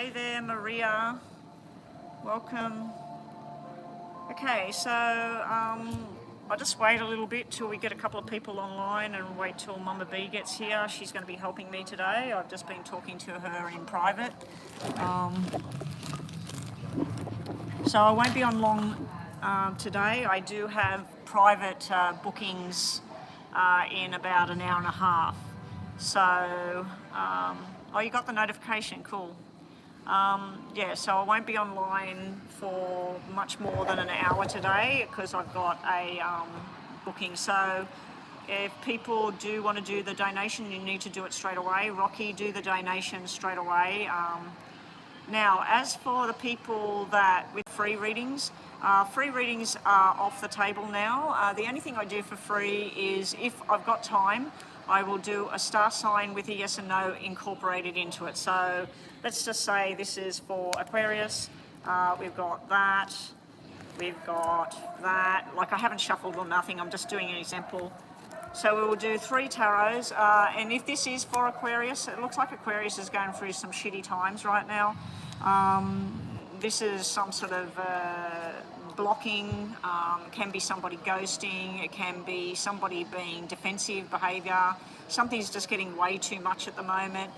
Hey there, Maria. Welcome. Okay, so I'll just wait a little bit till we get a couple of people online and wait till Mama B gets here. She's going to be helping me today. I've just been talking to her in private. So I won't be on long today. I do have private bookings in about an hour and a half. So, oh, you got the notification, cool. Yeah, so I won't be online for much more than an hour today because I've got a booking. So if people do want to do the donation, you need to do it straight away. Rocky, do the donation straight away. Now, as for the people that with free readings are off the table now. The only thing I do for free is if I've got time, I will do a star sign with a yes and no incorporated into it. So let's just say this is for Aquarius. We've got that. We've got that. Like I haven't shuffled or nothing. I'm just doing an example. So we will do 3 tarots. And if this is for Aquarius, it looks like Aquarius is going through some shitty times right now. This is some sort of blocking. It can be somebody ghosting. It can be somebody being defensive behaviour. Something's just getting way too much at the moment.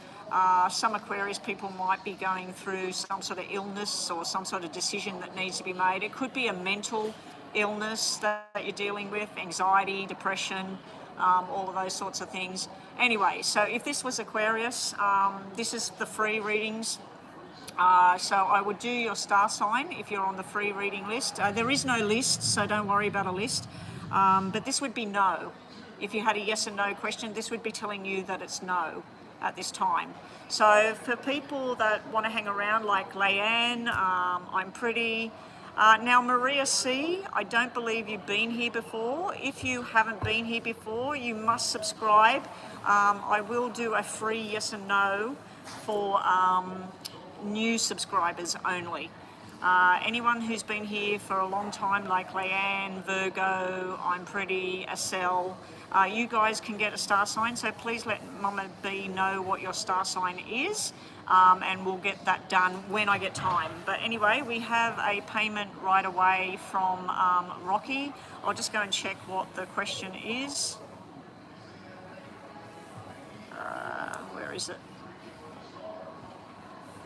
Some Aquarius people might be going through some sort of illness or some sort of decision that needs to be made. It could be a mental illness that you're dealing with, anxiety, depression, all of those sorts of things. Anyway, so if this was Aquarius, this is the free readings. So I would do your star sign if you're on the free reading list. There is no list, so don't worry about a list. But this would be no. If you had a yes and no question, this would be telling you that it's no at this time. So for people that want to hang around like Leanne, I'm pretty. Now Maria C, I don't believe you've been here before. If you haven't been here before, you must subscribe. I will do a free yes and no for new subscribers only. Anyone who's been here for a long time, like Leanne, Virgo, I'm Pretty, Acel, you guys can get a star sign, so please let Mama B know what your star sign is, and we'll get that done when I get time. But anyway, we have a payment right away from Rocky. I'll just go and check what the question is. Where is it?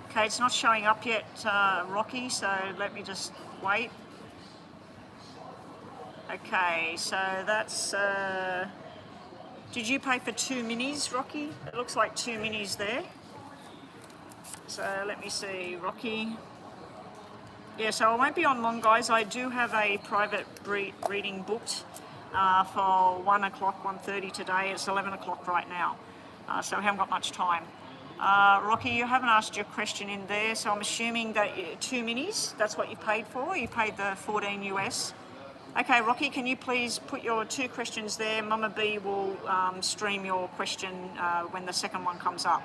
Okay, it's not showing up yet, Rocky, so let me just wait. Okay, so that's... did you pay for 2 minis, Rocky? It looks like 2 minis there. So let me see, Rocky. Yeah, so I won't be on long, guys. I do have a private reading booked for 1 o'clock, 1:30 today. It's 11 o'clock right now, so we haven't got much time. Rocky, you haven't asked your question in there, so I'm assuming that 2 minis, that's what you paid for. You paid the 14 US. Okay, Rocky, can you please put your 2 questions there? Mama B will stream your question when the second one comes up.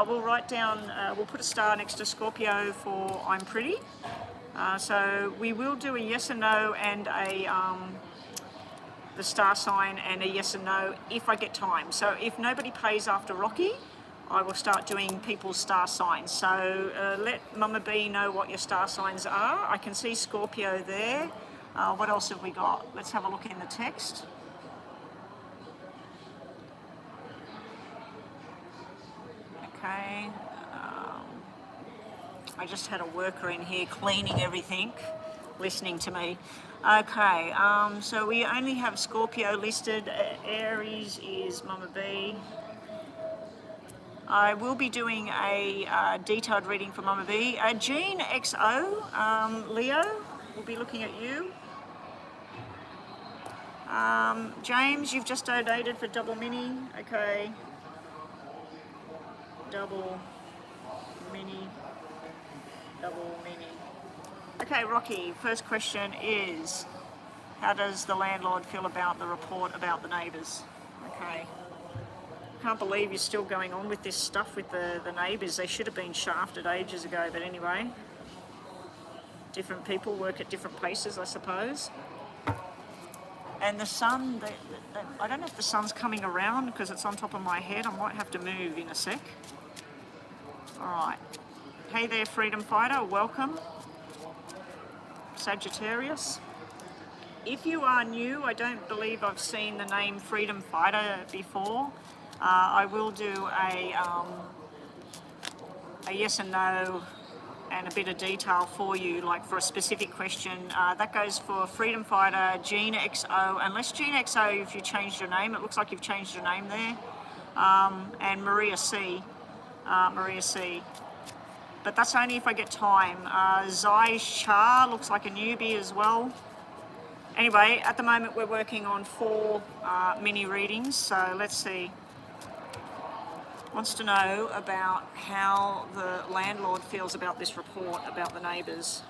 We'll write down, we'll put a star next to Scorpio for I'm Pretty. So we will do a yes and no and the star sign and a yes and no if I get time. So if nobody pays after Rocky, I will start doing people's star signs. So let Mama B know what your star signs are. I can see Scorpio there. What else have we got? Let's have a look in the text. Okay. I just had a worker in here cleaning everything, listening to me. Okay, so we only have Scorpio listed. Aries is Mama B. I will be doing a detailed reading for Mama B. Jean XO, Leo, we'll be looking at you. James, you've just donated for double mini. Okay. Double mini. Double mini. Okay, Rocky, first question is, how does the landlord feel about the report about the neighbours? Okay. Can't believe you're still going on with this stuff with the neighbours. They should have been shafted ages ago, but anyway. Different people work at different places, I suppose. And the sun, I don't know if the sun's coming around because it's on top of my head. I might have to move in a sec. All right. Hey there, freedom fighter, welcome. Sagittarius. If you are new, I don't believe I've seen the name freedom fighter before. I will do a yes and no and a bit of detail for you, like for a specific question. That goes for freedom fighter, Gene XO, unless Gene XO, if you changed your name, it looks like you've changed your name there, and Maria C. But that's only if I get time. Zai Shah looks like a newbie as well. Anyway, at the moment we're working on 4 mini readings, so let's see. Wants to know about how the landlord feels about this report about the neighbours.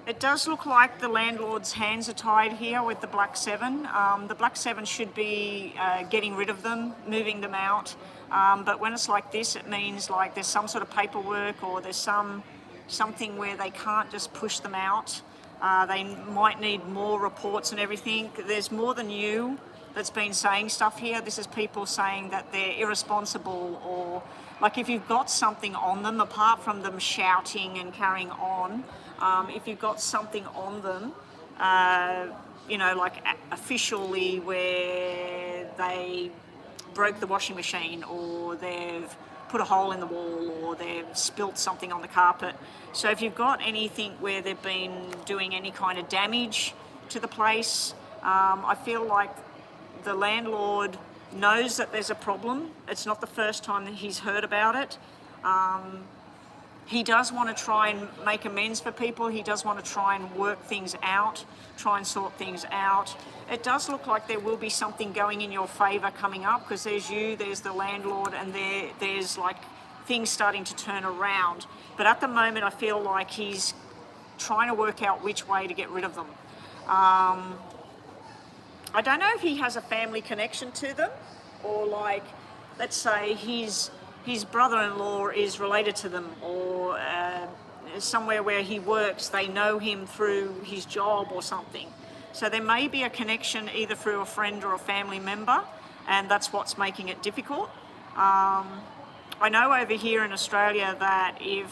It does look like the landlord's hands are tied here with the Black 7. The Black 7 should be getting rid of them, moving them out. But when it's like this, it means like there's some sort of paperwork or there's something where they can't just push them out. They might need more reports and everything. There's more than you that's been saying stuff here. This is people saying that they're irresponsible, or like if you've got something on them, apart from them shouting and carrying on, if you've got something on them, you know, like officially where they broke the washing machine, or they've put a hole in the wall, or they've spilt something on the carpet. So if you've got anything where they've been doing any kind of damage to the place, I feel like the landlord knows that there's a problem. It's not the first time that he's heard about it. He does want to try and make amends for people. He does want to try and work things out, try and sort things out. It does look like there will be something going in your favour coming up, because there's you, there's the landlord, and there's like things starting to turn around. But at the moment, I feel like he's trying to work out which way to get rid of them. I don't know if he has a family connection to them, or like, let's say his brother-in-law is related to them, or somewhere where he works, they know him through his job or something. So there may be a connection either through a friend or a family member, and that's what's making it difficult. I know over here in Australia that if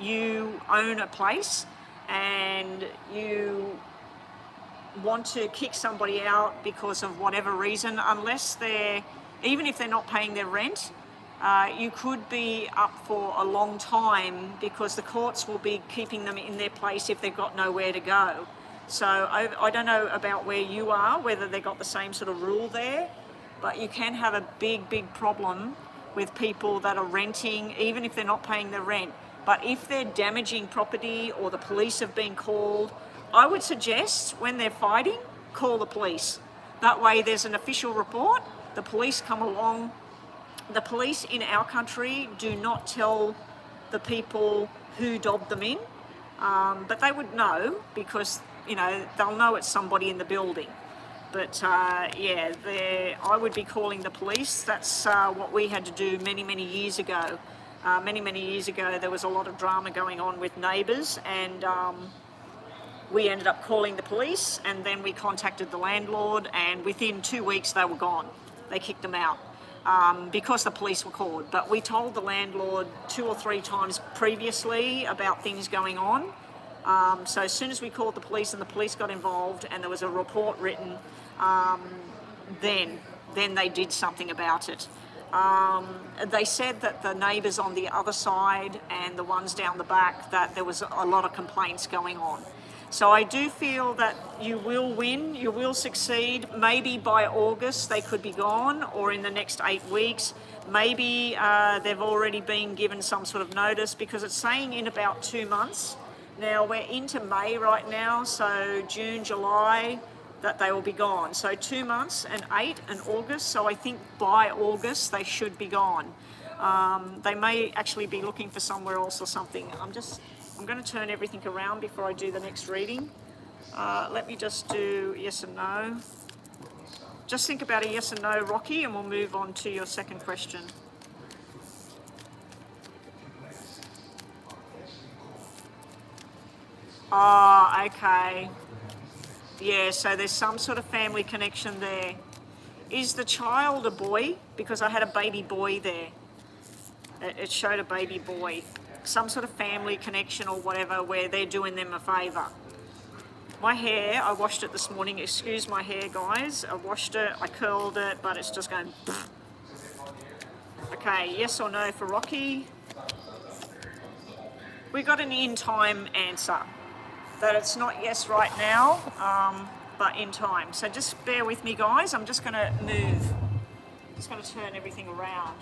you own a place and you want to kick somebody out because of whatever reason, even if they're not paying their rent, you could be up for a long time, because the courts will be keeping them in their place if they've got nowhere to go. So I don't know about where you are, whether they've got the same sort of rule there, but you can have a big problem with people that are renting, even if they're not paying their rent. But if they're damaging property or the police have been called, I would suggest when they're fighting, call the police. That way there's an official report, the police come along. The police in our country do not tell the people who dobbed them in, but they would know, because, you know, they'll know it's somebody in the building. But yeah, I would be calling the police. That's what we had to do many years ago. Many years ago, there was a lot of drama going on with neighbours, and we ended up calling the police, and then we contacted the landlord, and within 2 weeks they were gone. They kicked them out. Because the police were called. But we told the landlord 2 or 3 times previously about things going on. So as soon as we called the police and the police got involved and there was a report written, then they did something about it. They said that the neighbours on the other side and the ones down the back, that there was a lot of complaints going on. So I do feel that you will win, you will succeed. Maybe by August they could be gone, or in the next 8 weeks. Maybe they've already been given some sort of notice, because it's saying in about 2 months. Now we're into May right now, so June, July, that they will be gone. So 2 months and 8 and August, so I think by August they should be gone. They may actually be looking for somewhere else or something. I'm going to turn everything around before I do the next reading. Let me just do yes and no. Just think about a yes and no, Rocky, and we'll move on to your second question. Oh, okay. Yeah, so there's some sort of family connection there. Is the child a boy? Because I had a baby boy there. It showed a baby boy. Some sort of family connection or whatever where they're doing them a favour. My hair, I washed it this morning. Excuse my hair, guys. I washed it, I curled it, but it's just going... Okay, yes or no for Rocky? We got an in-time answer. That it's not yes right now, but in time. So just bear with me, guys. I'm just going to move. Just going to turn everything around.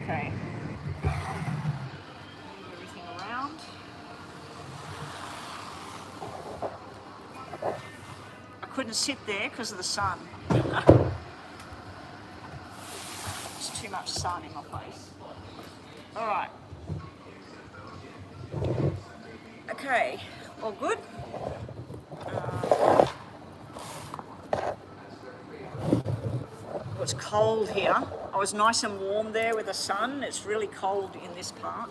Okay. Move everything around. I couldn't sit there because of the sun. There's too much sun in my face. All right. Okay, all good. It's cold here. I was nice and warm there with the sun. It's really cold in this part.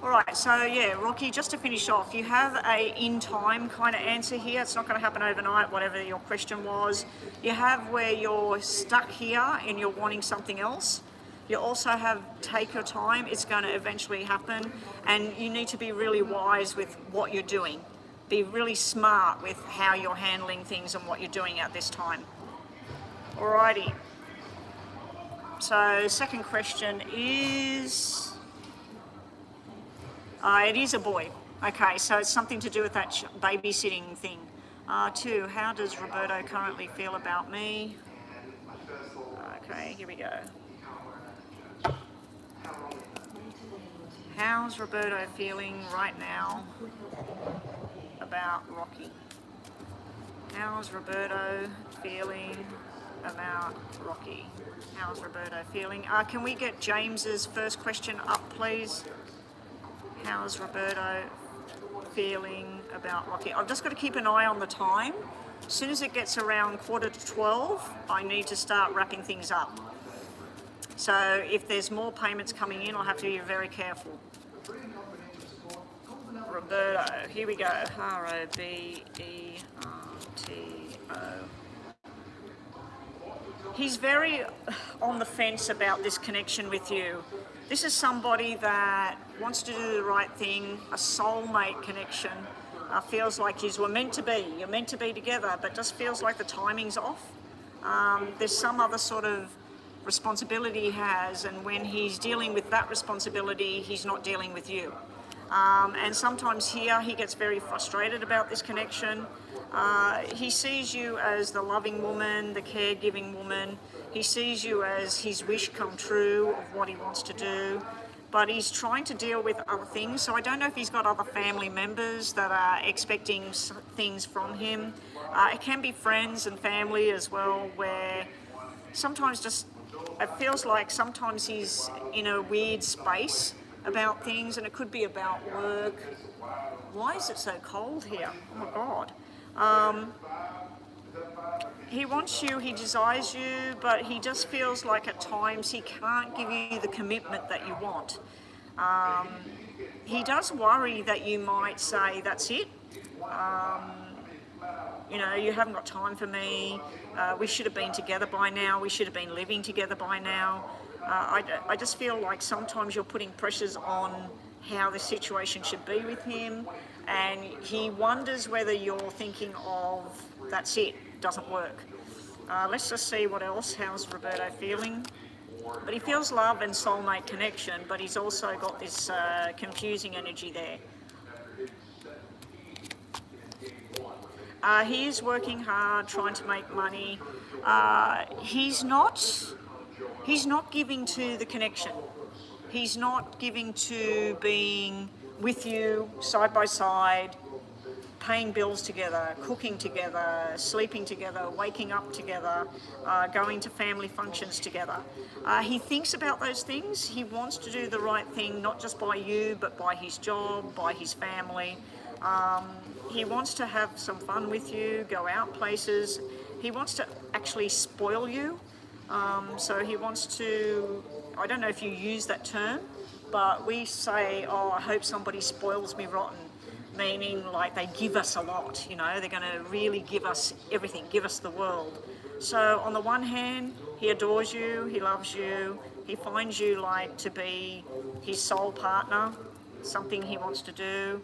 All right, so yeah, Rocky, just to finish off, you have a in-time kind of answer here. It's not going to happen overnight, whatever your question was. You have where you're stuck here and you're wanting something else. You also have take your time. It's going to eventually happen, and you need to be really wise with what you're doing. Be really smart with how you're handling things and what you're doing at this time. Alrighty. So second question is, it is a boy. Okay, so it's something to do with that babysitting thing. 2, how does Roberto currently feel about me? Okay, here we go. How's Roberto feeling right now about Rocky? How's Roberto feeling about Rocky? How's Roberto feeling? Can we get James's first question up, please? How's Roberto feeling about Rocky? I've just got to keep an eye on the time. As soon as it gets around 11:45, I need to start wrapping things up. So if there's more payments coming in, I'll have to be very careful. Roberto, here we go. Roberto. He's very on the fence about this connection with you. This is somebody that wants to do the right thing, a soulmate connection. Feels like you're meant to be together, but just feels like the timing's off. There's some other sort of responsibility he has, and when he's dealing with that responsibility, he's not dealing with you. And sometimes here he gets very frustrated about this connection. He sees you as the loving woman, the caregiving woman. He sees you as his wish come true of what he wants to do, but he's trying to deal with other things. So I don't know if he's got other family members that are expecting things from him. It can be friends and family as well, where sometimes just it feels like sometimes he's in a weird space about things, and it could be about work. Why is it so cold here? Oh my God. He wants you, he desires you, but he just feels like at times he can't give you the commitment that you want. He does worry that you might say, that's it. You know, you haven't got time for me. We should have been together by now. We should have been living together by now. I just feel like sometimes you're putting pressures on how the situation should be with him, and he wonders whether you're thinking of, that's it, doesn't work. Let's just see what else. How's Roberto feeling? But he feels love and soulmate connection, but he's also got this confusing energy there. He is working hard, trying to make money. He's not giving to the connection. He's not giving to being with you side by side, paying bills together, cooking together, sleeping together, waking up together, going to family functions together. He thinks about those things. He wants to do the right thing, not just by you, but by his job, by his family. He wants to have some fun with you, go out places. He wants to actually spoil you. So he wants to, I don't know if you use that term, but we say, oh, I hope somebody spoils me rotten, meaning like they give us a lot, you know, they're going to really give us everything, give us the world. So on the one hand, he adores you, he loves you, he finds you like to be his soul partner, something he wants to do.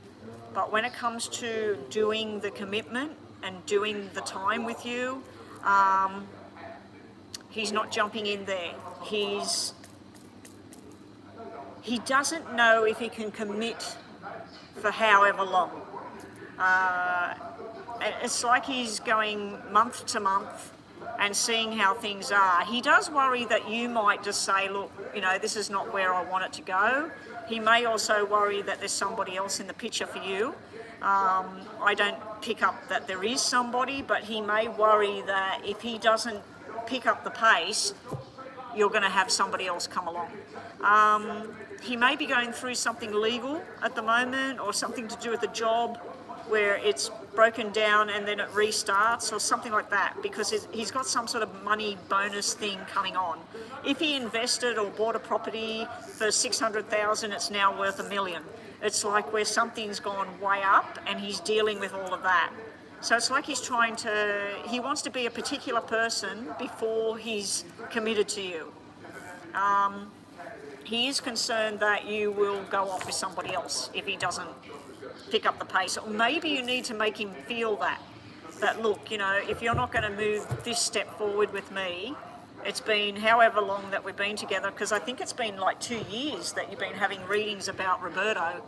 But when it comes to doing the commitment and doing the time with you, he's not jumping in there. He doesn't know if he can commit for however long. It's like he's going month to month and seeing how things are. He does worry that you might just say, look, you know, this is not where I want it to go. He may also worry that there's somebody else in the picture for you. I don't pick up that there is somebody, but he may worry that if he doesn't pick up the pace, you're going to have somebody else come along. He may be going through something legal at the moment, or something to do with the job where it's broken down and then it restarts, or something like that, because he's got some sort of money bonus thing coming on. If he invested or bought a property for 600,000, it's now worth $1 million. It's like where something's gone way up and he's dealing with all of that. So it's like he's he wants to be a particular person before he's committed to you. He is concerned that you will go off with somebody else if he doesn't pick up the pace. Or maybe you need to make him feel that look, you know, if you're not going to move this step forward with me, it's been however long that we've been together, because I think it's been like 2 years that you've been having readings about Roberto.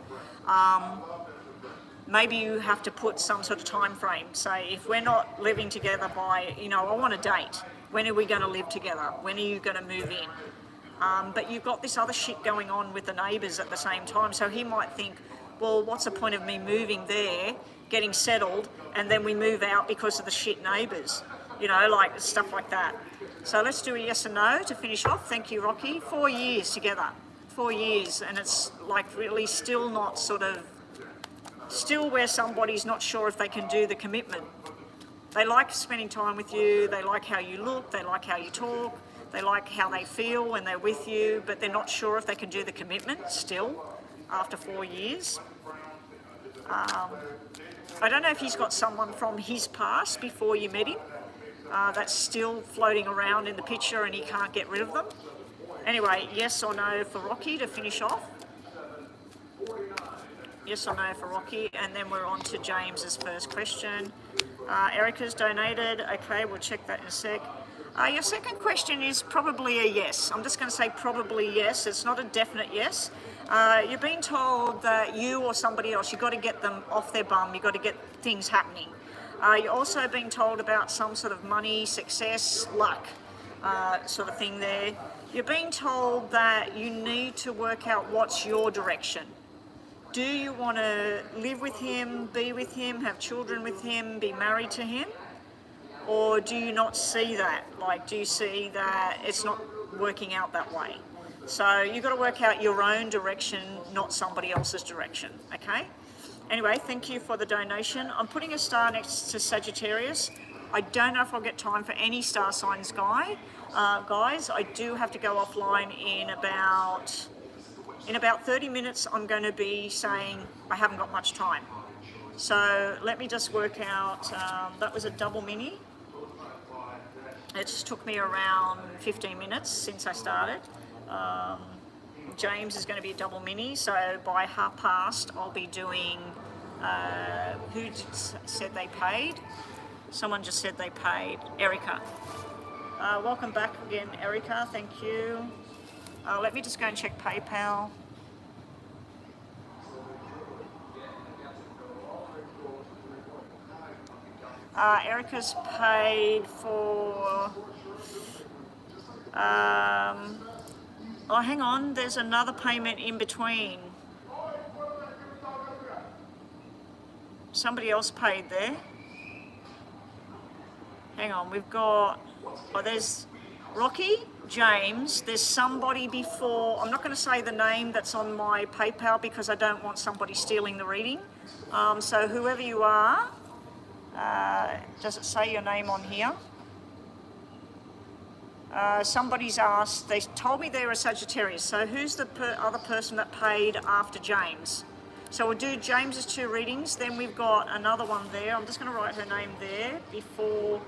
Maybe you have to put some sort of time frame. Say, if we're not living together by, you know, I want a date. When are we going to live together? When are you going to move in? But you've got this other shit going on with the neighbours at the same time. So he might think, well, what's the point of me moving there, getting settled, and then we move out because of the shit neighbours? You know, like stuff like that. So let's do a yes and no to finish off. Thank you, Rocky. 4 years together. 4 years, and it's like really still not still where somebody's not sure if they can do the commitment. They like spending time with you, they like how you look, they like how you talk, they like how they feel when they're with you, but they're not sure if they can do the commitment still after 4 years. I don't know if he's got someone from his past before you met him that's still floating around in the picture and he can't get rid of them. Anyway, yes or no for Rocky to finish off. Yes or no for Rocky, and then we're on to James's first question. Erica's donated. Okay, we'll check that in a sec. Your second question is probably a yes. I'm just going to say probably yes. It's not a definite yes. You're being told that you or somebody else, you've got to get them off their bum. You've got to get things happening. You're also being told about some sort of money, success, luck sort of thing there. You're being told that you need to work out what's your direction. Do you want to live with him, be with him, have children with him, be married to him? Or do you not see that? Like, do you see that it's not working out that way? So you've got to work out your own direction, not somebody else's direction, okay? Anyway, thank you for the donation. I'm putting a star next to Sagittarius. I don't know if I'll get time for any star signs, guys. I do have to go offline in about 30 minutes. I'm going to be saying I haven't got much time. So let me just work out, that was a double mini. It just took me around 15 minutes since I started. James is going to be a double mini, so by past I'll be doing, who said they paid? Someone just said they paid. Erica. Welcome back again, Erica, thank you. Let me just go and check PayPal. Erica's paid for... oh, hang on, there's another payment in between. Somebody else paid there. Hang on, we've got... Oh, there's Rocky, James, there's somebody before, I'm not going to say the name that's on my PayPal because I don't want somebody stealing the reading. So whoever you are, does it say your name on here? Somebody's asked, they told me they were a Sagittarius, so who's the other person that paid after James? So we'll do James's 2 readings, then we've got another one there. I'm just going to write her name there before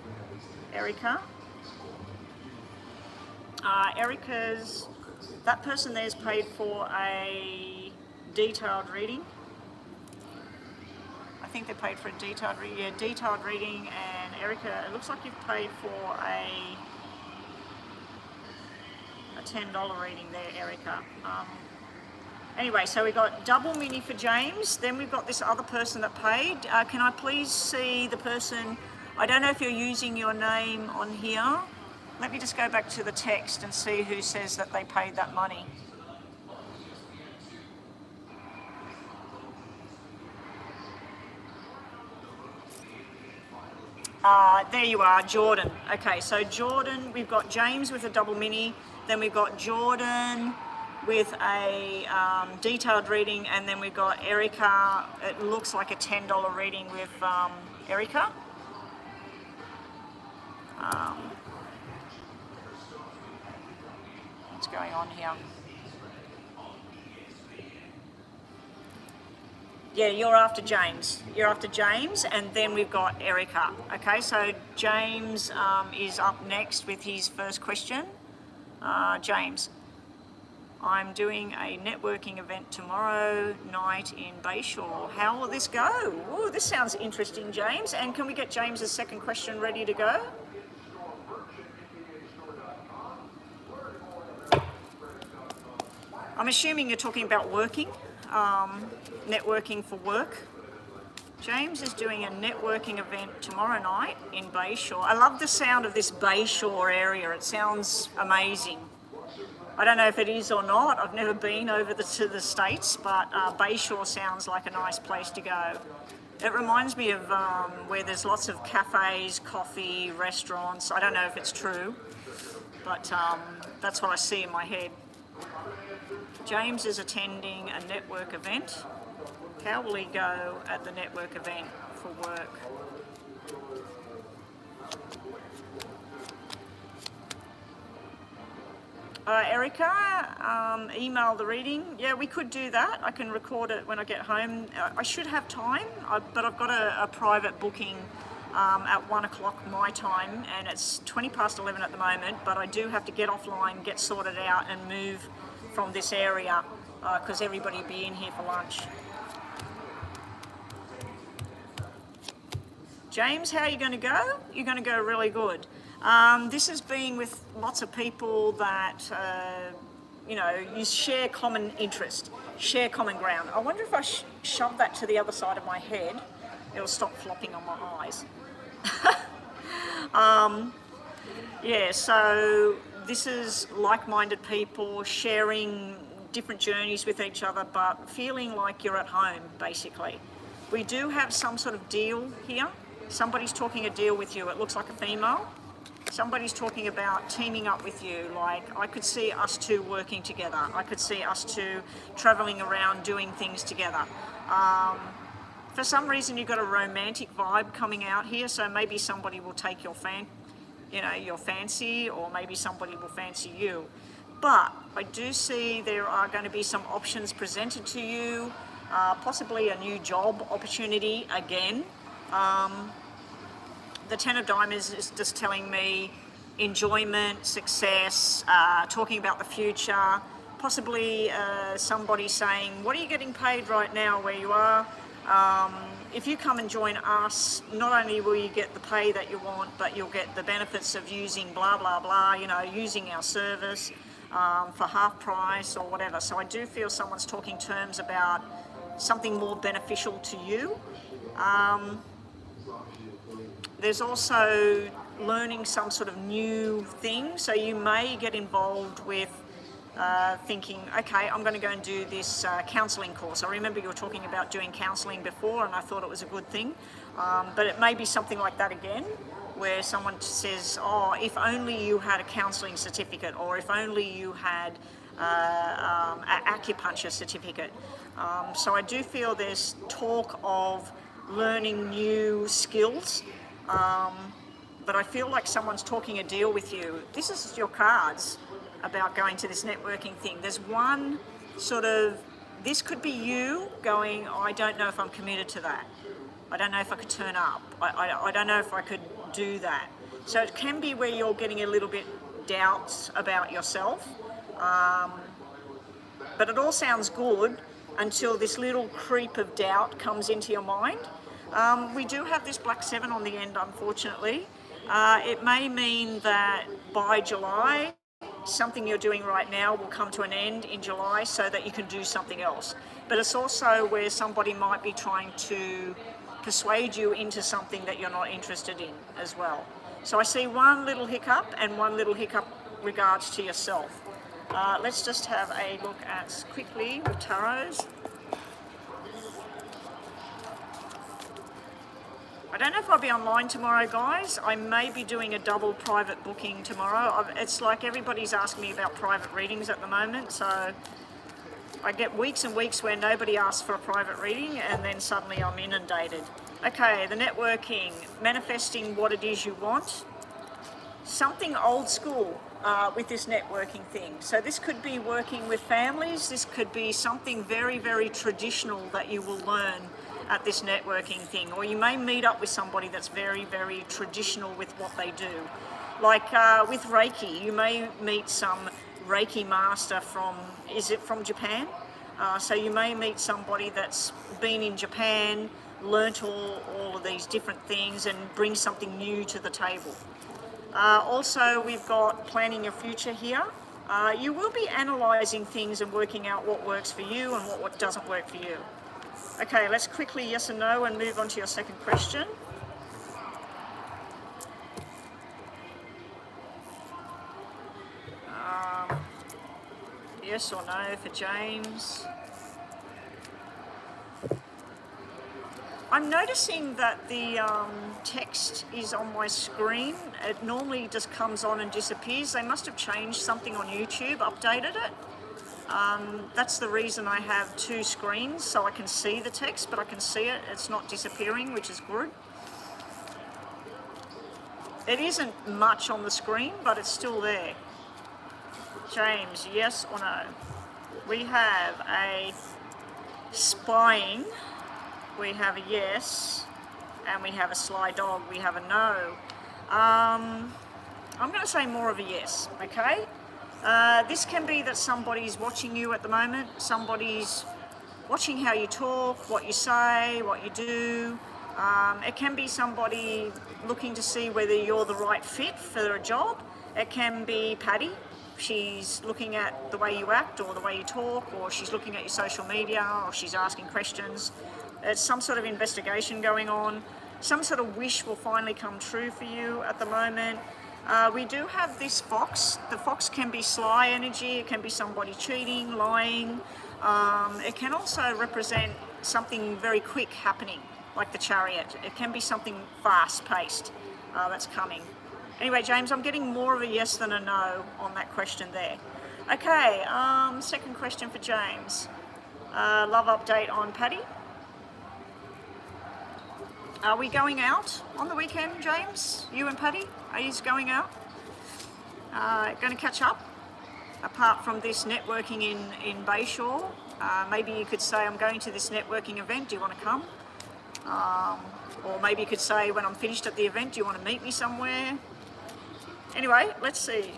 Erica. Erica's, that person there's paid for a detailed reading. I think they paid for a detailed reading, yeah, detailed reading, and Erica, it looks like you've paid for a $10 reading there, Erica. Anyway, so we got double mini for James, then we've got this other person that paid. Can I please see the person? I don't know if you're using your name on here. Let me just go back to the text and see who says that they paid that money. There you are, Jordan. Okay, so Jordan, we've got James with a double mini, then we've got Jordan with a detailed reading, and then we've got Erica. It looks like a $10 reading with Erica. What's going on here? Yeah, you're after James. You're after James, and then we've got Erica. Okay, so James is up next with his first question. James, I'm doing a networking event tomorrow night in Bayshore. How will this go? Oh, this sounds interesting, James. And can we get James's second question ready to go? I'm assuming you're talking about working, networking for work. James is doing a networking event tomorrow night in Bayshore. I love the sound of this Bayshore area. It sounds amazing. I don't know if it is or not. I've never been over to the States, but Bayshore sounds like a nice place to go. It reminds me of where there's lots of cafes, coffee, restaurants. I don't know if it's true, but that's what I see in my head. James is attending a network event. How will he go at the network event for work? Erica, email the reading. Yeah, we could do that. I can record it when I get home. I should have time, but I've got a private booking at 1 o'clock my time, and it's 20 past 11 at the moment, but I do have to get offline, get sorted out, and move from this area because everybody will be in here for lunch. James, how are you going to go? You're going to go really good. This is being with lots of people that, you share common interest, share common ground. I wonder if I shove that to the other side of my head, it'll stop flopping on my eyes. Yeah, so this is like-minded people sharing different journeys with each other, but feeling like you're at home, basically. We do have some sort of deal here. Somebody's talking a deal with you. It looks like a female. Somebody's talking about teaming up with you. Like, I could see us two working together. I could see us two traveling around doing things together. For some reason, you've got a romantic vibe coming out here, so maybe somebody will take your fancy, or maybe somebody will fancy you. But I do see there are going to be some options presented to you, possibly a new job opportunity again. The Ten of Diamonds is just telling me enjoyment, success, talking about the future, possibly somebody saying, what are you getting paid right now where you are? If you come and join us, not only will you get the pay that you want, but you'll get the benefits of using blah, blah, blah, using our service for half price or whatever. So I do feel someone's talking terms about something more beneficial to you. There's also learning some sort of new thing. So you may get involved with thinking, okay, I'm going to go and do this counselling course. I remember you were talking about doing counselling before, and I thought it was a good thing. But it may be something like that again, where someone says, oh, if only you had a counselling certificate, or if only you had an acupuncture certificate. So I do feel there's talk of learning new skills. but I feel like someone's talking a deal with you. This is your cards about going to this networking thing. There's one sort of, this could be you going, I don't know if I'm committed to that. I don't know if I could turn up. I don't know if I could do that. So it can be where you're getting a little bit doubts about yourself. But it all sounds good until this little creep of doubt comes into your mind. We do have this black 7 on the end, unfortunately. It may mean that by July, something you're doing right now will come to an end in July so that you can do something else. But it's also where somebody might be trying to persuade you into something that you're not interested in as well. So I see one little hiccup and one little hiccup regards to yourself. Let's just have a look at quickly with tarots. I don't know if I'll be online tomorrow, guys. I may be doing a double private booking tomorrow. It's like everybody's asking me about private readings at the moment, so I get weeks and weeks where nobody asks for a private reading and then suddenly I'm inundated. Okay, the networking, manifesting what it is you want. Something old school with this networking thing. So this could be working with families. This could be something very, very traditional that you will learn at this networking thing, or you may meet up with somebody that's very, very traditional with what they do. Like with Reiki, you may meet some Reiki master from, is it from Japan? So you may meet somebody that's been in Japan, learnt all of these different things and bring something new to the table. Also, we've got planning your future here. You will be analysing things and working out what works for you and what doesn't work for you. Okay, let's quickly yes and no and move on to your second question. Yes or no for James. I'm noticing that the text is on my screen. It normally just comes on and disappears. They must have changed something on YouTube, updated it. That's the reason I have two screens, so I can see the text, but I can see it. It's not disappearing, which is good. It isn't much on the screen, but it's still there. James, yes or no? We have a spying, we have a yes, and we have a sly dog, we have a no. I'm going to say more of a yes, okay? This can be that somebody's watching you at the moment, somebody's watching how you talk, what you say, what you do. It can be somebody looking to see whether you're the right fit for a job. It can be Patty. She's looking at the way you act or the way you talk, or she's looking at your social media, or she's asking questions. There's some sort of investigation going on. Some sort of wish will finally come true for you at the moment. We do have this fox. The fox can be sly energy. It can be somebody cheating, lying. It can also represent something very quick happening, like the chariot. It can be something fast-paced that's coming. Anyway, James, I'm getting more of a yes than a no on that question there. Okay, second question for James. Love update on Patty. Are we going out on the weekend, James? You and Patty? Are you going out? Going to catch up? Apart from this networking in Bayshore, maybe you could say, I'm going to this networking event, do you want to come? Or maybe you could say, when I'm finished at the event, do you want to meet me somewhere? Anyway, let's see.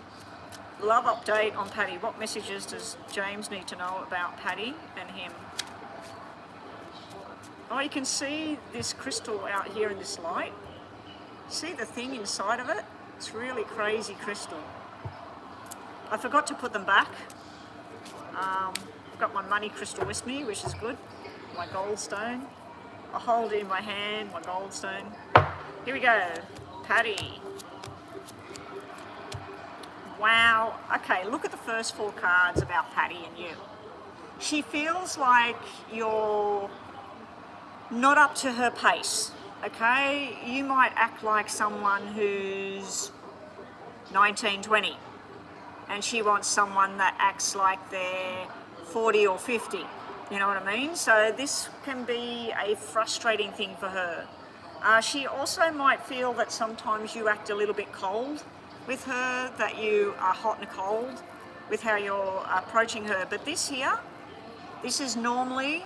Love update on Patty. What messages does James need to know about Patty and him? Oh, you can see this crystal out here in this light. See the thing inside of it? It's really crazy crystal. I forgot to put them back. I've got my money crystal with me, which is good. My gold stone. I hold it in my hand, my gold stone. Here we go. Patty. Wow. Okay, look at the first four cards about Patty and you. She feels like you're not up to her pace, okay? You might act like someone who's 19, 20, and she wants someone that acts like they're 40 or 50, you know what I mean? So this can be a frustrating thing for her. She also might feel that sometimes you act a little bit cold with her, that you are hot and cold with how you're approaching her. But this here, this is normally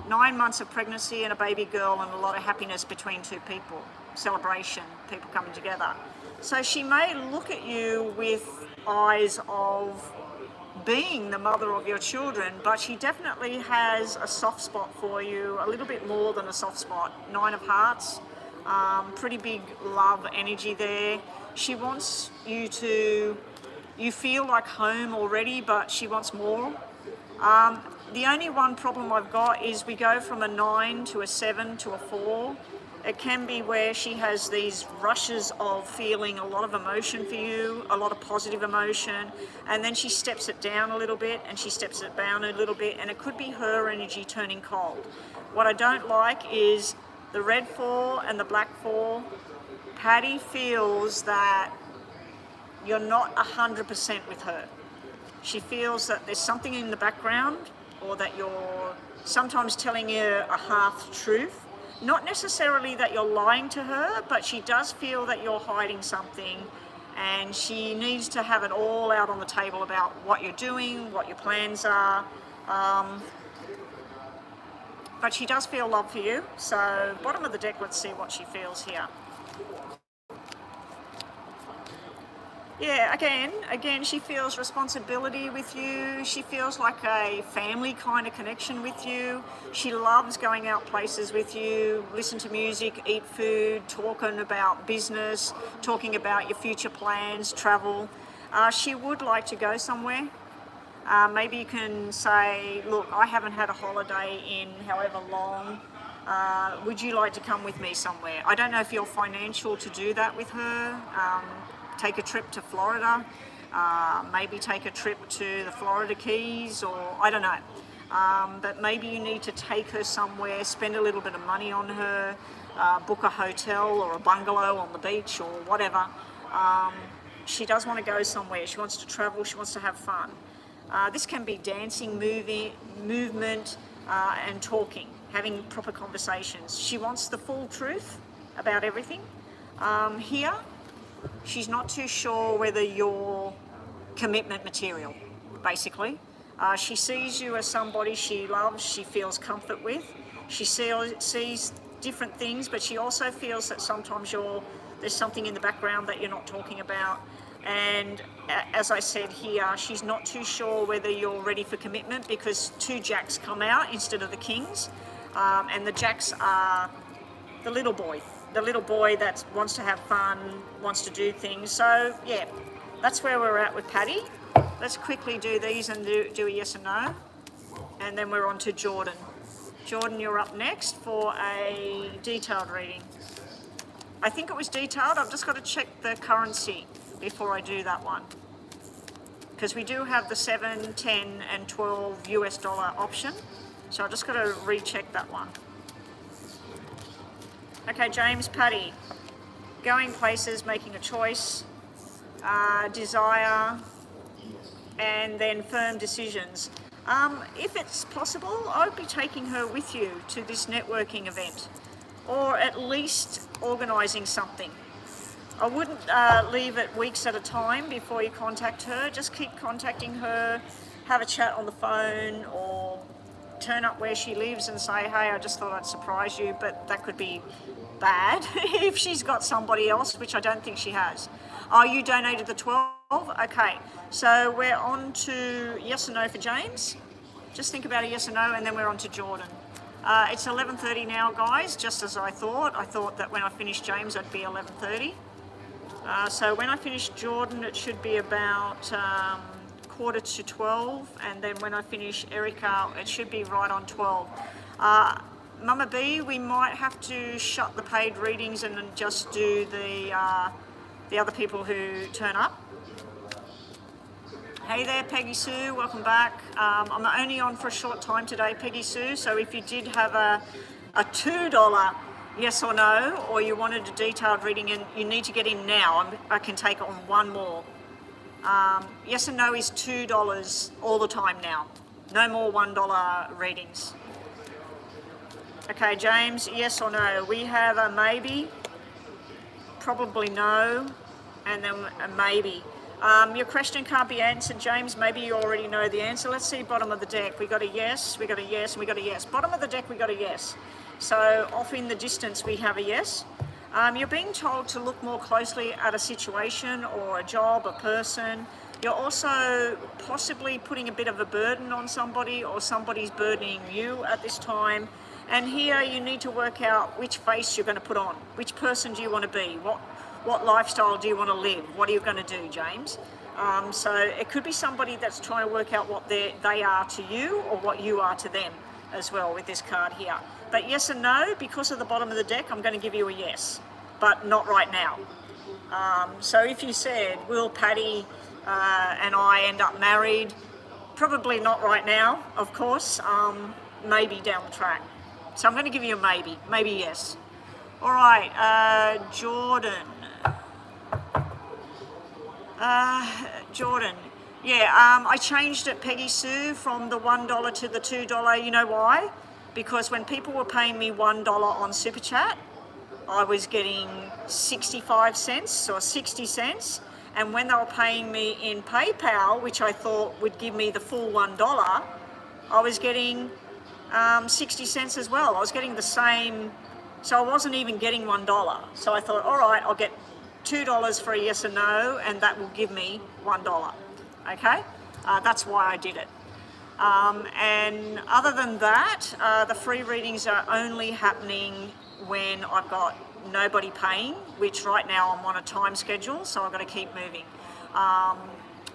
9 months of pregnancy and a baby girl and a lot of happiness between two people, celebration, people coming together. So she may look at you with eyes of being the mother of your children, but she definitely has a soft spot for you, a little bit more than a soft spot. 9 of Hearts, pretty big love energy there. She wants you to, you feel like home already, but she wants more. The only one problem I've got is we go from a 9 to a 7 to a 4. It can be where she has these rushes of feeling a lot of emotion for you, a lot of positive emotion, and then she steps it down a little bit and she steps it down a little bit, and it could be her energy turning cold. What I don't like is the red 4 and the black 4. Patty feels that you're not 100% with her. She feels that there's something in the background, or that you're sometimes telling her a half truth. Not necessarily that you're lying to her, but she does feel that you're hiding something, and she needs to have it all out on the table about what you're doing, what your plans are. But she does feel love for you. So bottom of the deck, let's see what she feels here. Yeah, again, she feels responsibility with you. She feels like a family kind of connection with you. She loves going out places with you, listen to music, eat food, talking about business, talking about your future plans, travel. She would like to go somewhere. Maybe you can say, look, I haven't had a holiday in however long. Would you like to come with me somewhere? I don't know if you're financial to do that with her. Take a trip to Florida, maybe take a trip to the Florida Keys, or I don't know. But maybe you need to take her somewhere, spend a little bit of money on her, book a hotel or a bungalow on the beach or whatever. She does want to go somewhere. She wants to travel. She wants to have fun. This can be dancing, movement, and talking, having proper conversations. She wants the full truth about everything. Here, she's not too sure whether you're commitment material, basically. She sees you as somebody she loves, she feels comfort with. She sees different things, but she also feels that sometimes there's something in the background that you're not talking about. And as I said here, she's not too sure whether you're ready for commitment, because 2 jacks come out instead of the kings. And the jacks are the little boy that wants to have fun, wants to do things. So yeah, that's where we're at with Patty. Let's quickly do these and do a yes and no, and then we're on to Jordan. Jordan, you're up next for a detailed reading. I think it was detailed. I've just got to check the currency before I do that one, because we do have the 7, 10 and 12 US dollar option, so I've just got to recheck that one. Okay, James, Patty, going places, making a choice, desire, and then firm decisions. If it's possible, I would be taking her with you to this networking event, or at least organising something. I wouldn't leave it weeks at a time before you contact her. Just keep contacting her, have a chat on the phone, or turn up where she lives and say, hey, I just thought I'd surprise you, but that could be bad if she's got somebody else, which I don't think she has. Oh, you donated the 12? Okay, so we're on to yes or no for James. Just think about a yes or no, and then we're on to Jordan. It's 11:30 now, guys, just as I thought. I thought that when I finished James, I'd be 11:30. So when I finish Jordan, it should be about 11:45, and then when I finish Erica, it should be right on 12. Mama B, we might have to shut the paid readings and then just do the other people who turn up. Hey there, Peggy Sue, welcome back. I'm only on for a short time today, Peggy Sue, so if you did have a $2 yes or no, or you wanted a detailed reading and you need to get in now, I can take on one more. Yes and no is $2 all the time now. No more $1 readings. Okay, James, yes or no? We have a maybe, probably no, and then a maybe. Your question can't be answered, James. Maybe you already know the answer. Let's see, bottom of the deck. We got a yes, we got a yes, and we got a yes. Bottom of the deck, we got a yes. So off in the distance, we have a yes. You're being told to look more closely at a situation or a job, a person. You're also possibly putting a bit of a burden on somebody, or somebody's burdening you at this time. And here you need to work out which face you're going to put on. Which person do you want to be? What lifestyle do you want to live? What are you going to do, James? So it could be somebody that's trying to work out what they are to you, or what you are to them as well with this card here. But yes and no, because of the bottom of the deck, I'm going to give you a yes, but not right now. So if you said, will Patty and I end up married? Probably not right now, of course, maybe down the track. So I'm going to give you a maybe yes. All right, Jordan. Jordan, yeah, I changed it, Peggy Sue, from the $1 to the $2. You know why? Because when people were paying me $1 on Super Chat, I was getting 65 cents or 60 cents. And when they were paying me in PayPal, which I thought would give me the full $1, I was getting 60 cents as well. I was getting the same, so I wasn't even getting $1. So I thought, all right, I'll get $2 for a yes or no, and that will give me $1. Okay, that's why I did it. And other than that, the free readings are only happening when I've got nobody paying, which right now I'm on a time schedule, so I've got to keep moving.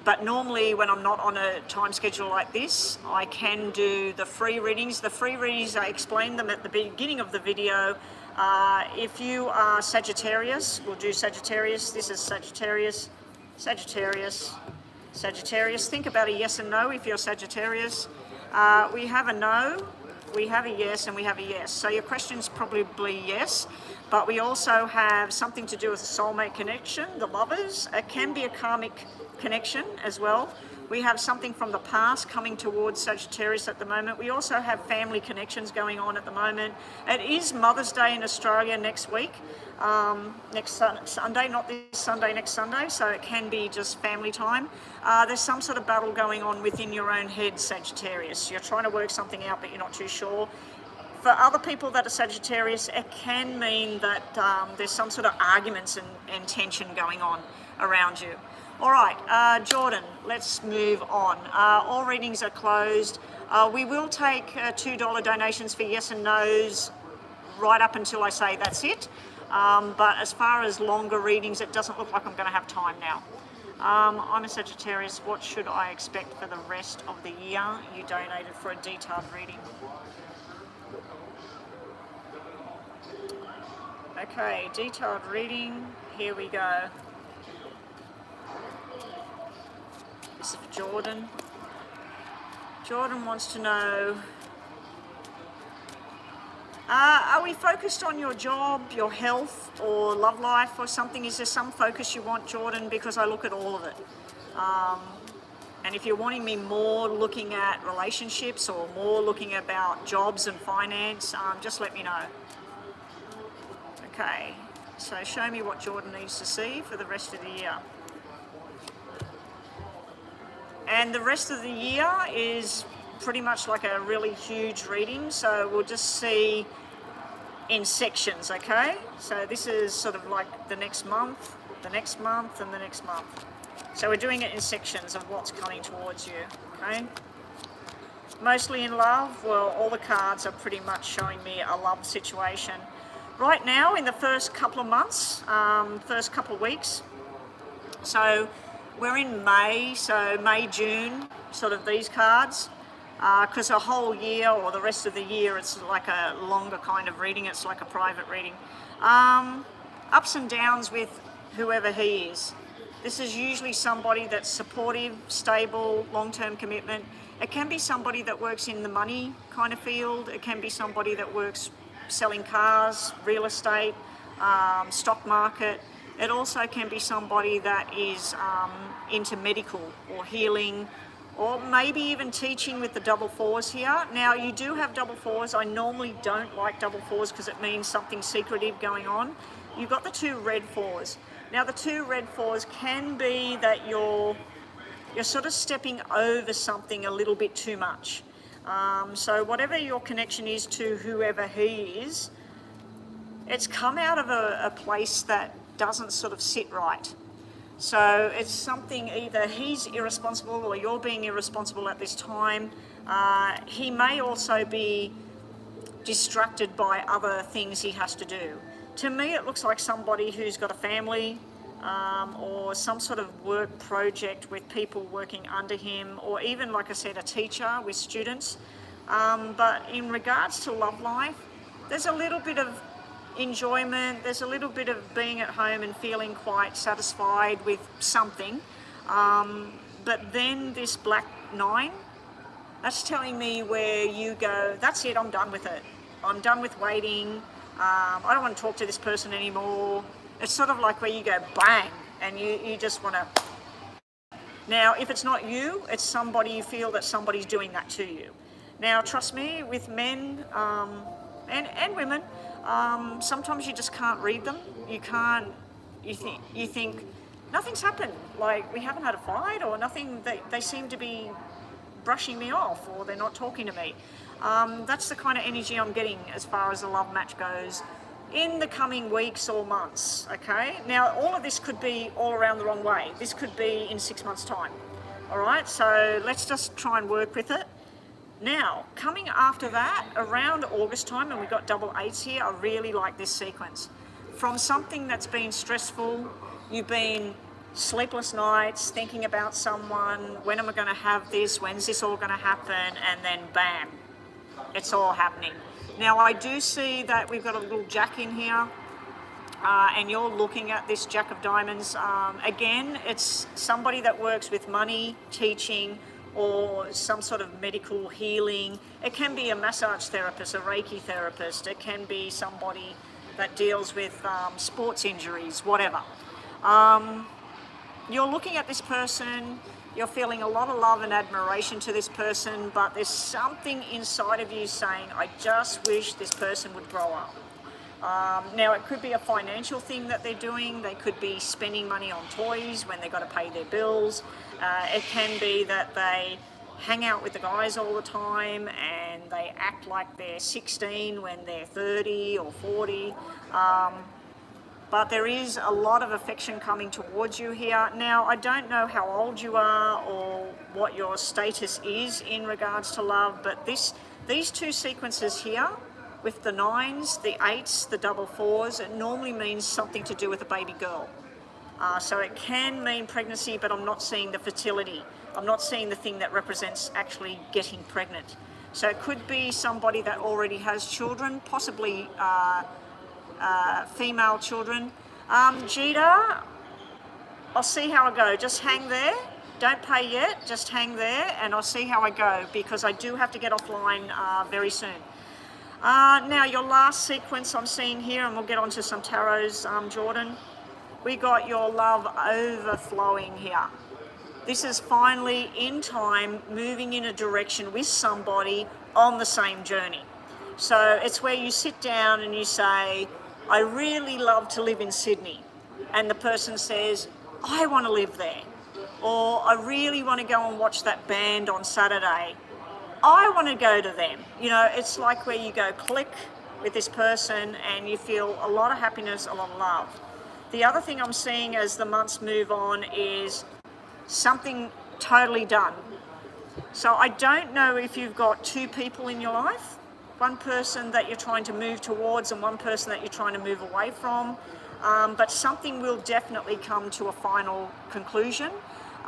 But normally when I'm not on a time schedule like this, I can do the free readings. The free readings, I explained them at the beginning of the video. If you are Sagittarius, we'll do Sagittarius. This is Sagittarius, Sagittarius, Sagittarius. Think about a yes and no if you're Sagittarius. We have a no, we have a yes, and we have a yes. So your question's probably yes, but we also have something to do with a soulmate connection, the lovers. It can be a karmic connection as well. We have something from the past coming towards Sagittarius at the moment. We also have family connections going on at the moment. It is Mother's Day in Australia next week, next Sunday, not this Sunday, next Sunday, so it can be just family time. There's some sort of battle going on within your own head, Sagittarius. You're trying to work something out, but you're not too sure. For other people that are Sagittarius, it can mean that there's some sort of arguments and tension going on around you. All right, Jordan, let's move on. All readings are closed. We will take $2 donations for yes and no's right up until I say that's it. But as far as longer readings, it doesn't look like I'm going to have time now. I'm a Sagittarius. What should I expect for the rest of the year? You donated for a detailed reading. Okay, detailed reading. Here we go. This is for Jordan. Jordan wants to know, are we focused on your job, your health, or love life or something? Is there some focus you want, Jordan? Because I look at all of it. And if you're wanting me more looking at relationships or more looking about jobs and finance, just let me know. Okay, so show me what Jordan needs to see for the rest of the year. And the rest of the year is pretty much like a really huge reading, so we'll just see in sections, okay? So this is sort of like the next month, the next month, and the next month. So we're doing it in sections of what's coming towards you, okay? Mostly in love, well, all the cards are pretty much showing me a love situation. Right now, in the first couple of months, first couple of weeks, so we're in May, so May, June, sort of these cards, because a whole year or the rest of the year, it's like a longer kind of reading, it's like a private reading. Ups and downs with whoever he is. This is usually somebody that's supportive, stable, long-term commitment. It can be somebody that works in the money kind of field. It can be somebody that works selling cars, real estate, stock market. It also can be somebody that is into medical or healing or maybe even teaching with the double fours here. Now you do have double fours. I normally don't like double fours because it means something secretive going on. You've got the two red fours. Now the two red fours can be that you're sort of stepping over something a little bit too much. So whatever your connection is to whoever he is, it's come out of a place that doesn't sort of sit right. So it's something, either he's irresponsible or you're being irresponsible at this time. He may also be distracted by other things he has to do. To me, it looks like somebody who's got a family, or some sort of work project with people working under him, or even, like I said, a teacher with students. But in regards to love life, there's a little bit of enjoyment, there's a little bit of being at home and feeling quite satisfied with something. But then this black 9, that's telling me where you go, that's it, I'm done with it. I'm done with waiting. I don't want to talk to this person anymore. It's sort of like where you go bang and you just want to. Now, if it's not you, it's somebody, you feel that somebody's doing that to you. Now, trust me, with men and women, sometimes you just can't read them. You can't, you think nothing's happened. Like, we haven't had a fight or nothing. They seem to be brushing me off, or they're not talking to me. That's the kind of energy I'm getting as far as a love match goes in the coming weeks or months, okay? Now, all of this could be all around the wrong way. This could be in 6 months' time, all right? So let's just try and work with it. Now, coming after that, around August time, and we've got double 8s here, I really like this sequence. From something that's been stressful, you've been sleepless nights, thinking about someone, when am I going to have this, when's this all going to happen, and then bam, it's all happening. Now, I do see that we've got a little jack in here, and you're looking at this Jack of Diamonds. Again, it's somebody that works with money, teaching, or some sort of medical healing. It can be a massage therapist, a Reiki therapist. It can be somebody that deals with sports injuries, whatever. You're looking at this person, you're feeling a lot of love and admiration to this person, but there's something inside of you saying, I just wish this person would grow up. Now, it could be a financial thing that they're doing. They could be spending money on toys when they've got to pay their bills. It can be that they hang out with the guys all the time and they act like they're 16 when they're 30 or 40. But there is a lot of affection coming towards you here. Now, I don't know how old you are or what your status is in regards to love, but these two sequences here, with the 9s, the 8s, the double 4s, it normally means something to do with a baby girl. So it can mean pregnancy, but I'm not seeing the fertility. I'm not seeing the thing that represents actually getting pregnant. So it could be somebody that already has children, possibly female children. Jita, I'll see how I go. Just hang there. Don't pay yet. Just hang there, and I'll see how I go, because I do have to get offline very soon. Now, your last sequence I'm seeing here, and we'll get onto some tarots, Jordan. We got your love overflowing here. This is finally, in time, moving in a direction with somebody on the same journey. So it's where you sit down and you say, I really love to live in Sydney. And the person says, I want to live there. Or I really want to go and watch that band on Saturday. I want to go to them. You know, it's like where you go click with this person and you feel a lot of happiness, a lot of love. The other thing I'm seeing as the months move on is something totally done. So I don't know if you've got two people in your life, one person that you're trying to move towards and one person that you're trying to move away from, but something will definitely come to a final conclusion.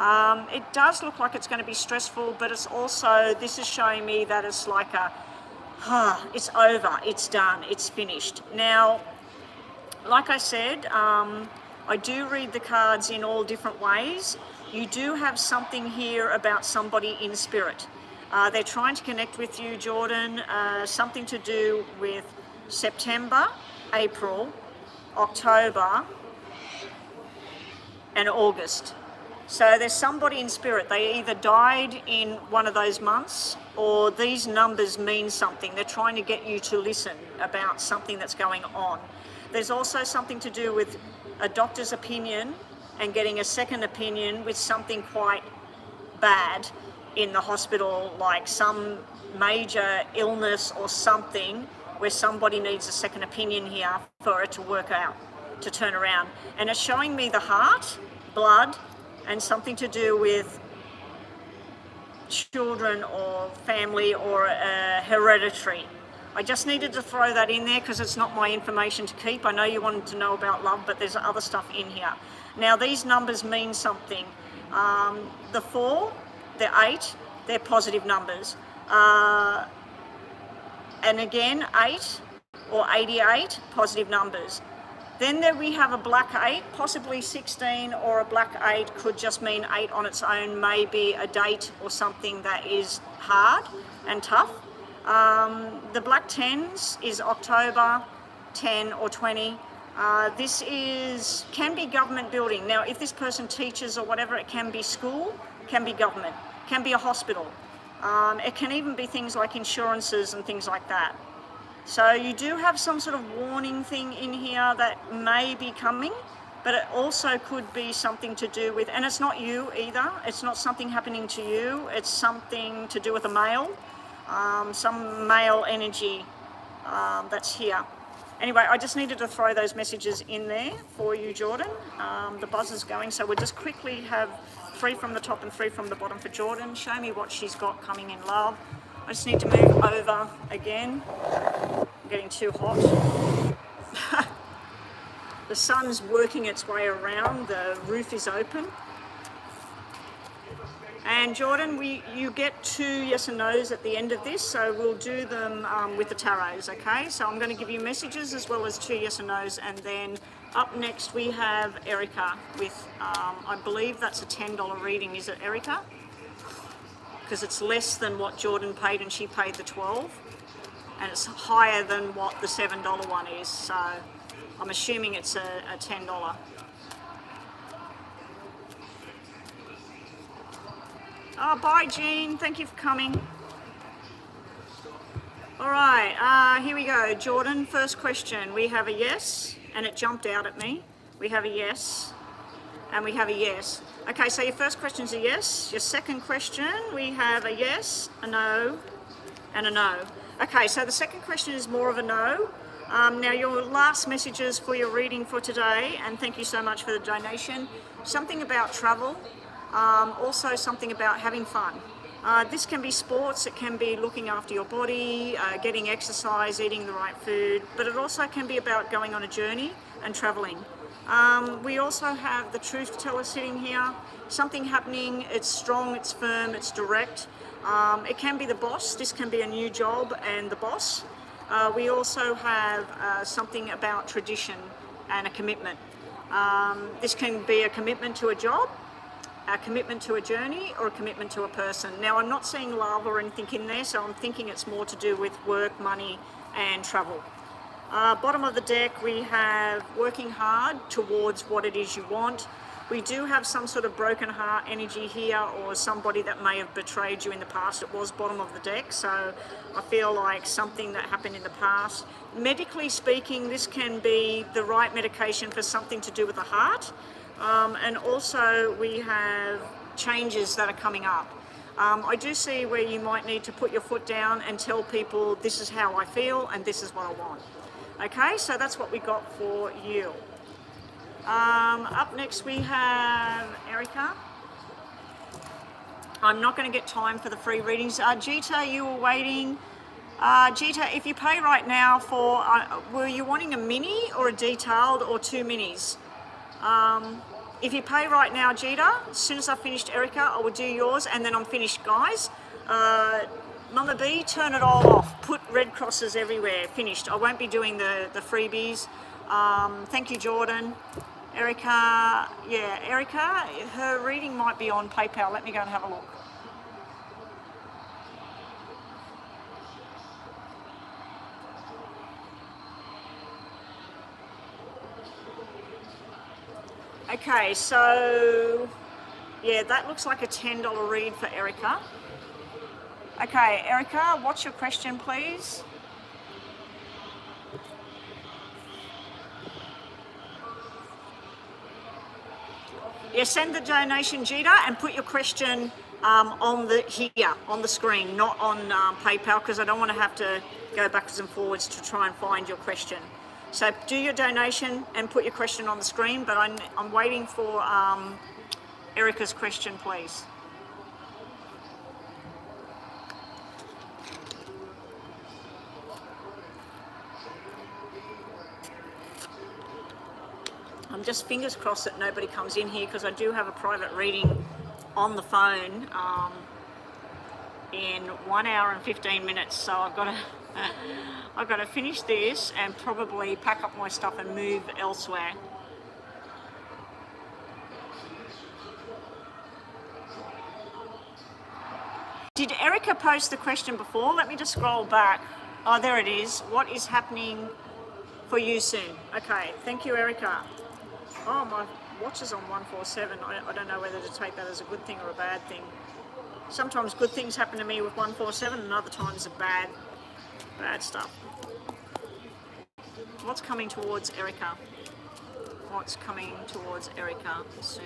It does look like it's going to be stressful, but it's also, this is showing me that it's like it's over, it's done, it's finished. Now, like I said, I do read the cards in all different ways. You do have something here about somebody in spirit. They're trying to connect with you, Jordan, something to do with September, April, October, and August. So there's somebody in spirit. They either died in one of those months, or these numbers mean something. They're trying to get you to listen about something that's going on. There's also something to do with a doctor's opinion and getting a second opinion with something quite bad in the hospital, like some major illness or something where somebody needs a second opinion here for it to work out, to turn around. And it's showing me the heart, blood, and something to do with children or family or hereditary. I just needed to throw that in there because it's not my information to keep. I know you wanted to know about love, but there's other stuff in here. Now these numbers mean something. The 4, the 8, they're positive numbers. And again, 8 or 88, positive numbers. Then there we have a black 8, possibly 16, or a black 8 could just mean 8 on its own, maybe a date or something that is hard and tough. The black 10s is October 10 or 20. This can be government building. Now, if this person teaches or whatever, it can be school, can be government, can be a hospital. It can even be things like insurances and things like that. So you do have some sort of warning thing in here that may be coming, but it also could be something to do with, and it's not you either, it's not something happening to you, it's something to do with a male, some male energy that's here. Anyway, I just needed to throw those messages in there for you, Jordan. The buzz is going, so we'll just quickly have 3 from the top and 3 from the bottom for Jordan. Show me what she's got coming in love. I just need to move over again. I'm getting too hot. The sun's working its way around, the roof is open. And Jordan, you get 2 yes and no's at the end of this, so we'll do them with the tarots, okay? So I'm going to give you messages as well as 2 yes and no's, and then up next we have Erica with, I believe that's a $10 reading, is it, Erica? Because it's less than what Jordan paid, and she paid the 12, and it's higher than what the $7 one is, so I'm assuming it's a $10. Oh, bye Jean, thank you for coming. All right, here we go. Jordan, first question. We have a yes, and it jumped out at me. We have a yes, and we have a yes. Okay, so your first question is a yes. Your second question, we have a yes, a no, and a no. Okay, so the second question is more of a no. Now your last messages for your reading for today, and thank you so much for the donation. Something about travel, also something about having fun. This can be sports, it can be looking after your body, getting exercise, eating the right food, but it also can be about going on a journey and traveling. We also have the truth teller sitting here. Something happening, it's strong, it's firm, it's direct. It can be the boss, this can be a new job and the boss. We also have something about tradition and a commitment. This can be a commitment to a job, a commitment to a journey, or a commitment to a person. Now, I'm not seeing love or anything in there, so I'm thinking it's more to do with work, money, and travel. Bottom of the deck, we have working hard towards what it is you want. We do have some sort of broken heart energy here, or somebody that may have betrayed you in the past. It was bottom of the deck, so I feel like something that happened in the past. Medically speaking, this can be the right medication for something to do with the heart. And also we have changes that are coming up. I do see where you might need to put your foot down and tell people this is how I feel and this is what I want. Okay, so that's what we got for you. Up next we have Erica. I'm not going to get time for the free readings. Gita, you were waiting. Gita, if you pay right now for, were you wanting a mini or a detailed or 2 minis? If you pay right now, Gita, as soon as I finished Erica, I will do yours and then I'm finished, guys. Mama B, turn it all off. Put red crosses everywhere. Finished. I won't be doing the freebies. Thank you, Jordan. Erica, yeah, Erica, her reading might be on PayPal. Let me go and have a look. Okay, so Yeah, that looks like a $10 read for Erica. Okay, Erica, what's your question, please? Yeah, send the donation, Gita, and put your question on the screen, not on PayPal, because I don't want to have to go backwards and forwards to try and find your question. So do your donation and put your question on the screen, but I'm waiting for Erica's question, please. I'm just fingers crossed that nobody comes in here, because I do have a private reading on the phone in 1 hour and 15 minutes. So I've got to finish this and probably pack up my stuff and move elsewhere. Did Erica post the question before? Let me just scroll back. Oh, there it is. What is happening for you soon? Okay, thank you, Erica. Oh, my watch is on 147. I don't know whether to take that as a good thing or a bad thing. Sometimes good things happen to me with 147, and other times are bad stuff. What's coming towards Erica? What's coming towards Erica soon?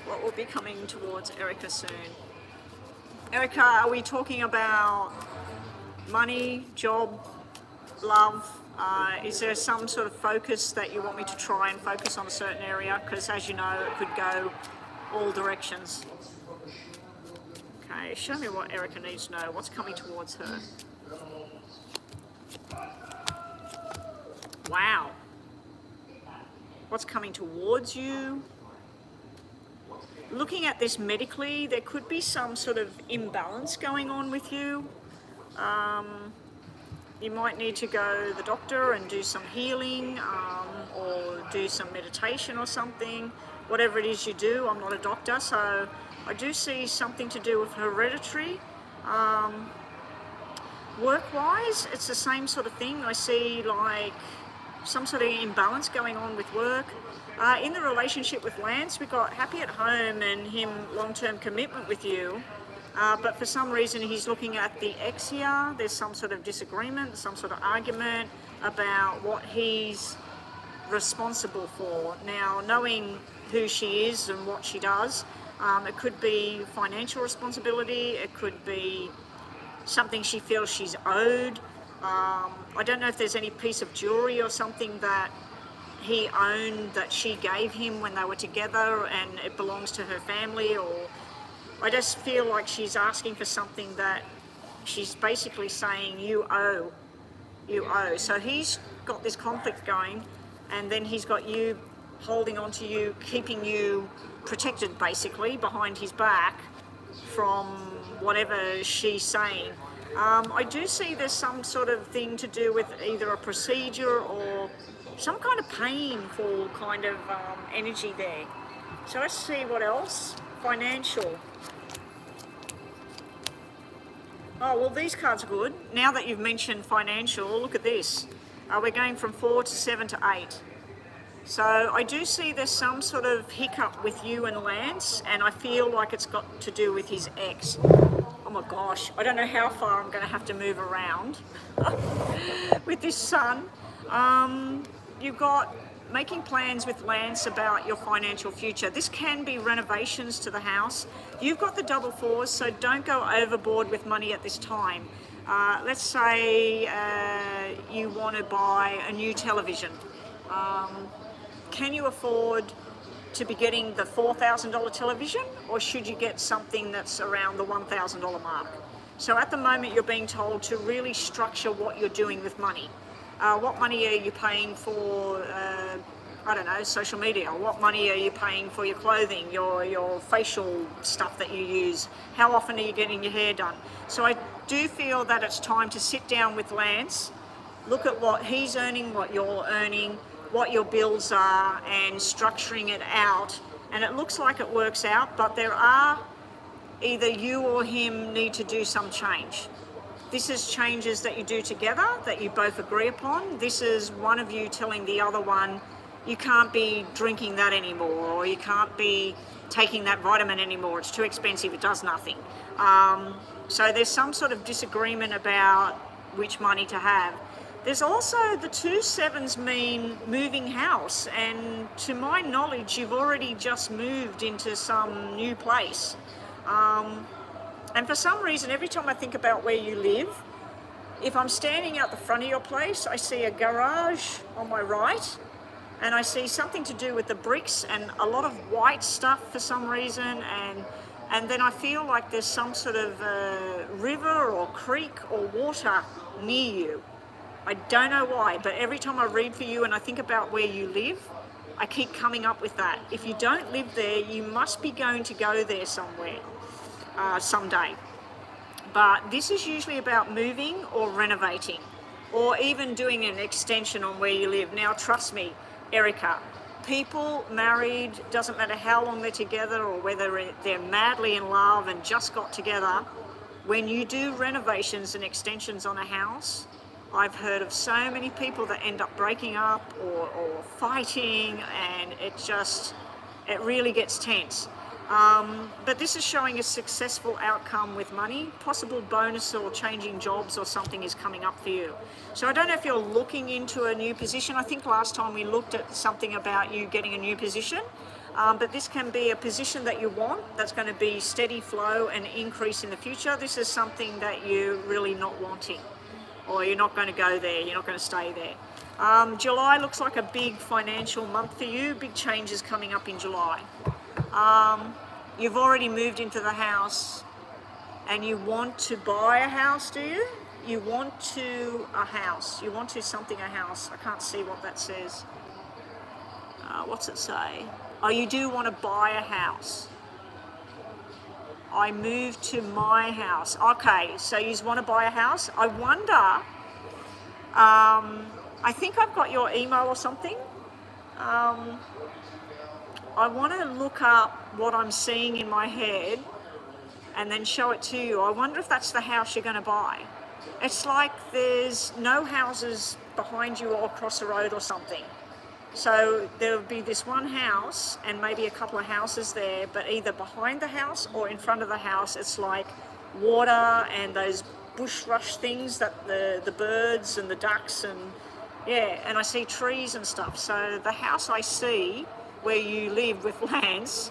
What will be coming towards Erica soon? Erica, are we talking about money, job, love? Is there some sort of focus that you want me to try and focus on a certain area? Because as you know, it could go all directions. Okay, show me what Erica needs to know. What's coming towards her? Wow. What's coming towards you? Looking at this medically, there could be some sort of imbalance going on with you. You might need to go to the doctor and do some healing or do some meditation or something. Whatever it is you do, I'm not a doctor, so I do see something to do with hereditary. Work-wise, it's the same sort of thing. I see like some sort of imbalance going on with work. In the relationship with Lance, we got happy at home and him long-term commitment with you. But for some reason he's looking at the ex here. There's some sort of disagreement, some sort of argument about what he's responsible for. Now, knowing who she is and what she does, it could be financial responsibility, it could be something she feels she's owed. I don't know if there's any piece of jewelry or something that he owned that she gave him when they were together and it belongs to her family, or I just feel like she's asking for something that she's basically saying you owe. So he's got this conflict going, and then he's got you holding on to you, keeping you protected basically behind his back from whatever she's saying. I do see there's some sort of thing to do with either a procedure or some kind of painful kind of energy there. So let's see what else. Financial. Oh, well, these cards are good. Now that you've mentioned financial, look at this. We're going from 4 to 7 to 8. So I do see there's some sort of hiccup with you and Lance, and I feel like it's got to do with his ex. Oh my gosh, I don't know how far I'm going to have to move around with this sun. You've got making plans with Lance about your financial future. This can be renovations to the house. You've got the double fours, so don't go overboard with money at this time. Let's say you want to buy a new television. Can you afford to be getting the $4,000 television, or should you get something that's around the $1,000 mark? So at the moment you're being told to really structure what you're doing with money. What money are you paying for, I don't know, social media? What money are you paying for your clothing, your facial stuff that you use? How often are you getting your hair done? So I do feel that it's time to sit down with Lance, look at what he's earning, what you're earning, what your bills are, and structuring it out. And it looks like it works out, but there are either you or him need to do some change. This is changes that you do together, that you both agree upon. This is one of you telling the other one, you can't be drinking that anymore, or you can't be taking that vitamin anymore. It's too expensive, it does nothing. So there's some sort of disagreement about which money to have. There's also the 2 sevens mean moving house, and to my knowledge, you've already just moved into some new place. And for some reason, every time I think about where you live, if I'm standing out the front of your place, I see a garage on my right, and I see something to do with the bricks and a lot of white stuff for some reason, and then I feel like there's some sort of river or creek or water near you. I don't know why, but every time I read for you and I think about where you live, I keep coming up with that. If you don't live there, you must be going to go there somewhere, someday. But this is usually about moving or renovating, or even doing an extension on where you live. Now, trust me, Erica, people married, doesn't matter how long they're together or whether they're madly in love and just got together, when you do renovations and extensions on a house, I've heard of so many people that end up breaking up or fighting, and it really gets tense. But this is showing a successful outcome with money, possible bonus or changing jobs or something is coming up for you. So I don't know if you're looking into a new position. I think last time we looked at something about you getting a new position, but this can be a position that you want that's going to be steady flow and increase in the future. This is something that you're really not wanting, or you're not going to go there, you're not going to stay there. July looks like a big financial month for you, big changes coming up in July. You've already moved into the house and you want to buy a house, do you? You want to a house. You want to something a house. I can't see what that says. What's it say? Oh, you do want to buy a house. I moved to my house. Okay, so you want to buy a house. I wonder, I think I've got your email or something. I want to look up what I'm seeing in my head and then show it to you. I wonder if that's the house you're going to buy. It's like there's no houses behind you or across the road or something. So there'll be this one house and maybe a couple of houses there, but either behind the house or in front of the house, it's like water and those bush rush things that the birds and the ducks and and I see trees and stuff. So the house I see where you live with lands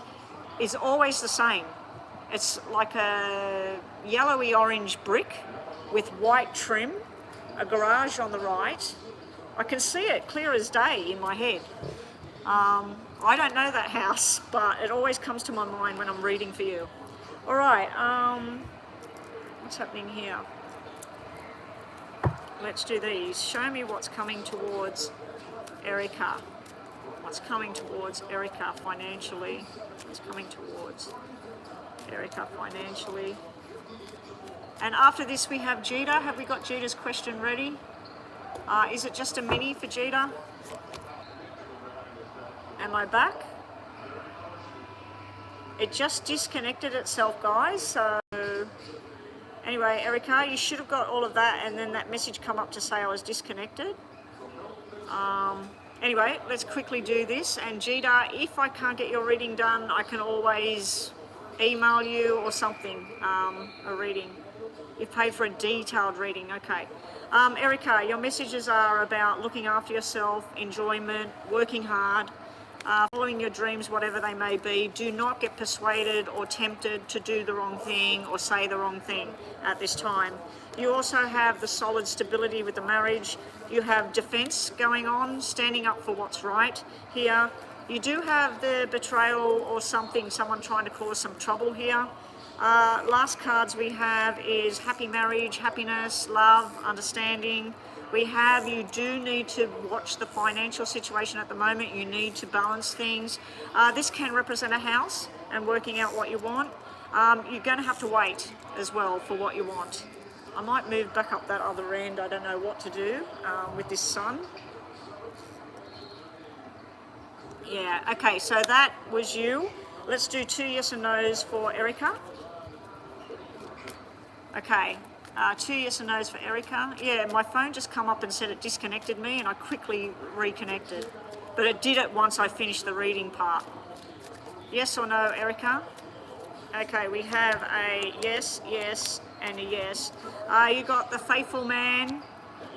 is always the same. It's like a yellowy orange brick with white trim, a garage on the right. I can see it clear as day in my head. I don't know that house, but it always comes to my mind when I'm reading for you. All right, what's happening here? Let's do these. Show me what's coming towards Erica. What's coming towards Erica financially? What's coming towards Erica financially? And after this we have Jita. Have we got Jita's question ready? Is it just a mini for Jita? Am I back? It just disconnected itself, guys. So anyway, Erica, you should have got all of that and then that message come up to say I was disconnected. Anyway, let's quickly do this. And Jita, if I can't get your reading done, I can always email you or something, a reading. You've paid for a detailed reading, okay. Erica, your messages are about looking after yourself, enjoyment, working hard, following your dreams, whatever they may be. Do not get persuaded or tempted to do the wrong thing or say the wrong thing at this time. You also have the solid stability with the marriage. You have defense going on, standing up for what's right here. You do have the betrayal or something, someone trying to cause some trouble here. Last cards we have is happy marriage, happiness, love, understanding. We have, you do need to watch the financial situation at the moment. You need to balance things. This can represent a house and working out what you want. You're going to have to wait as well for what you want. I might move back up that other end. I don't know what to do with this sun. Yeah, okay, so that was you. Let's do 2 yes and no's for Erica. Okay, 2 yes and no's for Erica. Yeah, my phone just come up and said it disconnected me and I quickly reconnected. but it did it once I finished the reading part. Yes or no, Erica? Okay, we have a yes, yes, and a yes. You got the faithful man,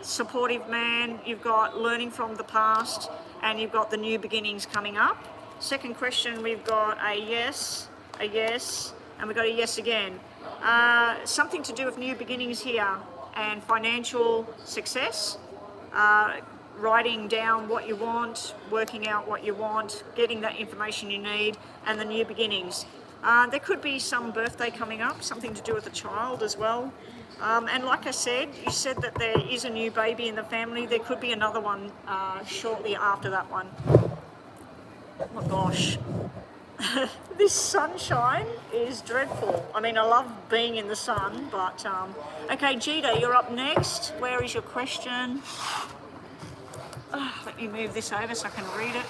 supportive man, you've got learning from the past, and you've got the new beginnings coming up. Second question, we've got a yes, and we've got a yes again. Something to do with new beginnings here and financial success. Writing down what you want, working out what you want, getting that information you need, and the new beginnings. There could be some birthday coming up, something to do with a child as well. And like I said, you said that there is a new baby in the family. There could be another one shortly after that one. Oh my gosh. This sunshine is dreadful. I mean, I love being in the sun, but... Okay, Gita, you're up next. Where is your question? Let me move this over so I can read it.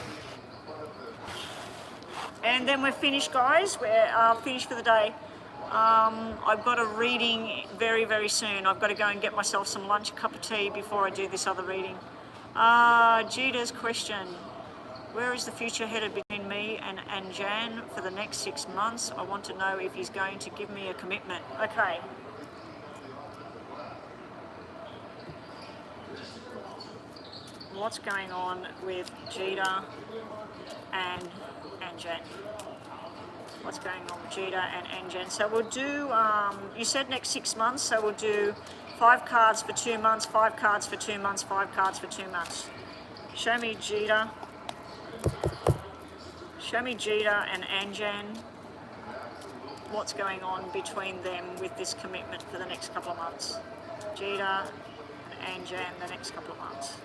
And then we're finished, guys. We're finished for the day. I've got a reading very, very soon. I've got to go and get myself some lunch, a cup of tea before I do this other reading. Gita's question. Where is the future headed between me and Jan for the next 6 months? I want to know if he's going to give me a commitment. Okay. What's going on with Jita and Jan? What's going on with Jita and Jan? So we'll do, you said next 6 months, so we'll do 5 cards for 2 months, 5 cards for 2 months, 5 cards for 2 months. Show me Jita. Show me Jita and Anjan. What's going on between them with this commitment for the next couple of months? Jita and Anjan the next couple of months.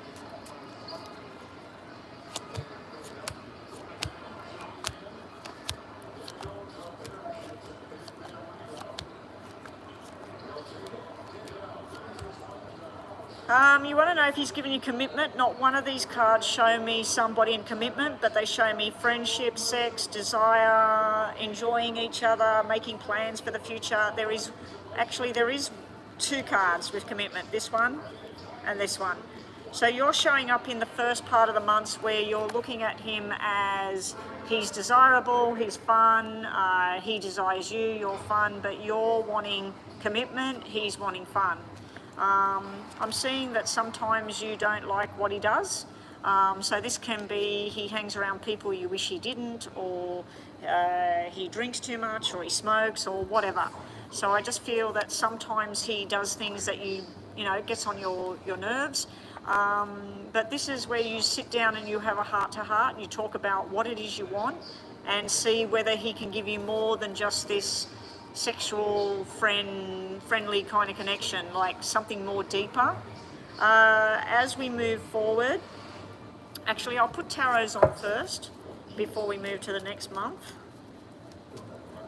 You want to know if he's given you commitment. Not one of these cards show me somebody in commitment, but they show me friendship, sex, desire, enjoying each other, making plans for the future. There is 2 cards with commitment, this one and this one. So you're showing up in the first part of the months where you're looking at him as he's desirable, he's fun, he desires you, you're fun, but you're wanting commitment, he's wanting fun. I'm seeing that sometimes you don't like what he does. So this can be he hangs around people you wish he didn't, or he drinks too much, or he smokes, or whatever. So I just feel that sometimes he does things that you know, gets on your nerves. But this is where you sit down and you have a heart-to-heart and you talk about what it is you want and see whether he can give you more than just this sexual friendly kind of connection, like something more deeper. As we move forward, actually I'll put tarots on first before we move to the next month.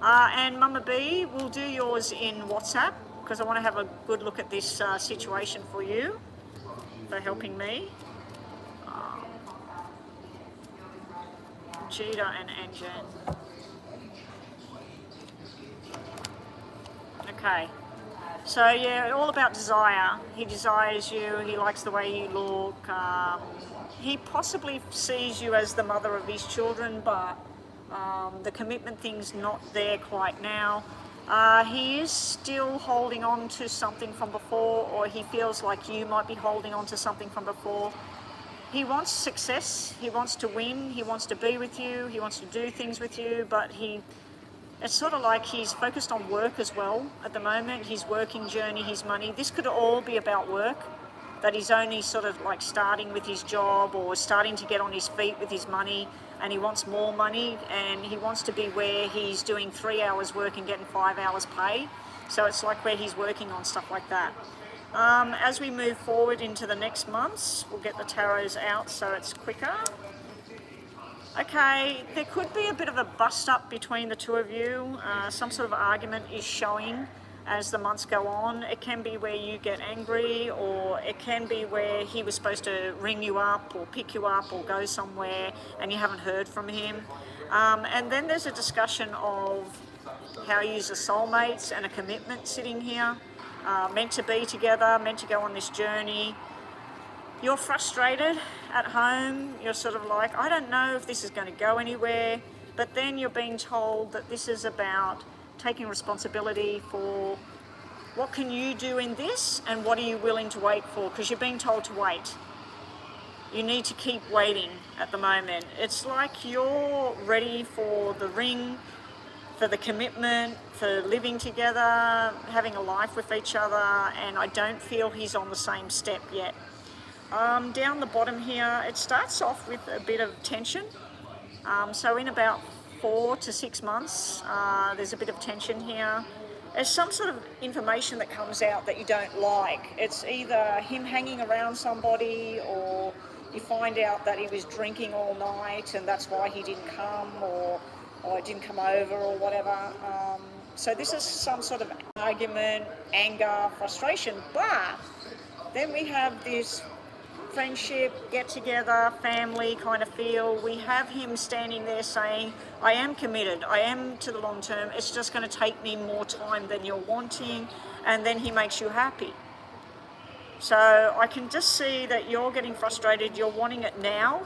And Mama B, we'll do yours in WhatsApp because I want to have a good look at this situation for you, for helping me. Jita and Anjan. Okay, so yeah, all about desire. He desires you, he likes the way you look. He possibly sees you as the mother of his children, but the commitment thing's not there quite now. He is still holding on to something from before, or he feels like you might be holding on to something from before. He wants success, he wants to win, he wants to be with you, he wants to do things with you, but it's sort of like he's focused on work as well at the moment, his working journey, his money. This could all be about work, that he's only sort of like starting with his job or starting to get on his feet with his money, and he wants more money, and he wants to be where he's doing 3 hours work and getting 5 hours pay. So it's like where he's working on stuff like that. As we move forward into the next months, we'll get the tarots out so it's quicker. Okay, there could be a bit of a bust up between the two of you. Some sort of argument is showing as the months go on. It can be where you get angry, or it can be where he was supposed to ring you up or pick you up or go somewhere and you haven't heard from him. And then there's a discussion of how you use a soulmates and a commitment sitting here. Meant to be together, meant to go on this journey. You're frustrated at home. You're sort of like, I don't know if this is going to go anywhere. But then you're being told that this is about taking responsibility for what can you do in this and what are you willing to wait for? Because you're being told to wait. You need to keep waiting at the moment. It's like you're ready for the ring, for the commitment, for living together, having a life with each other, and I don't feel he's on the same step yet. Down the bottom here, it starts off with a bit of tension. So in about 4 to 6 months, there's a bit of tension here. There's some sort of information that comes out that you don't like. It's either him hanging around somebody, or you find out that he was drinking all night and that's why he didn't come, or didn't come over or whatever. So this is some sort of argument, anger, frustration. But then we have this friendship, get together, family kind of feel. We have him standing there saying, I am committed, I am to the long term, it's just going to take me more time than you're wanting, and then he makes you happy. So I can just see that you're getting frustrated, you're wanting it now,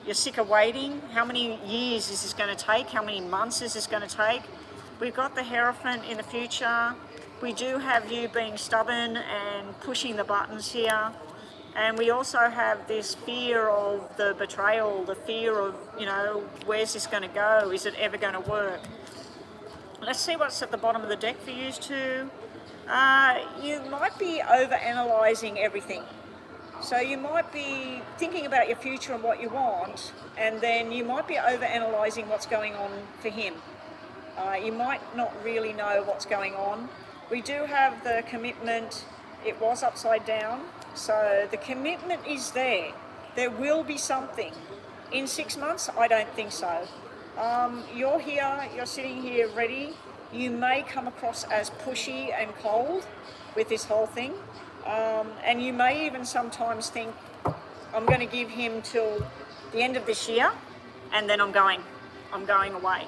you're sick of waiting. How many years is this going to take? How many months is this going to take? We've got the Hierophant in the future. We do have you being stubborn and pushing the buttons here. And we also have this fear of the betrayal, the fear of, where's this going to go? Is it ever going to work? Let's see what's at the bottom of the deck for you two. You might be over-analysing everything. So you might be thinking about your future and what you want, and then you might be over-analysing what's going on for him. You might not really know what's going on. We do have the commitment. It was upside down. So the commitment is there. There will be something. In 6 months, I don't think so. You're here, you're sitting here ready. You may come across as pushy and cold with this whole thing. And you may even sometimes think, I'm going to give him till the end of this year, and then I'm going away.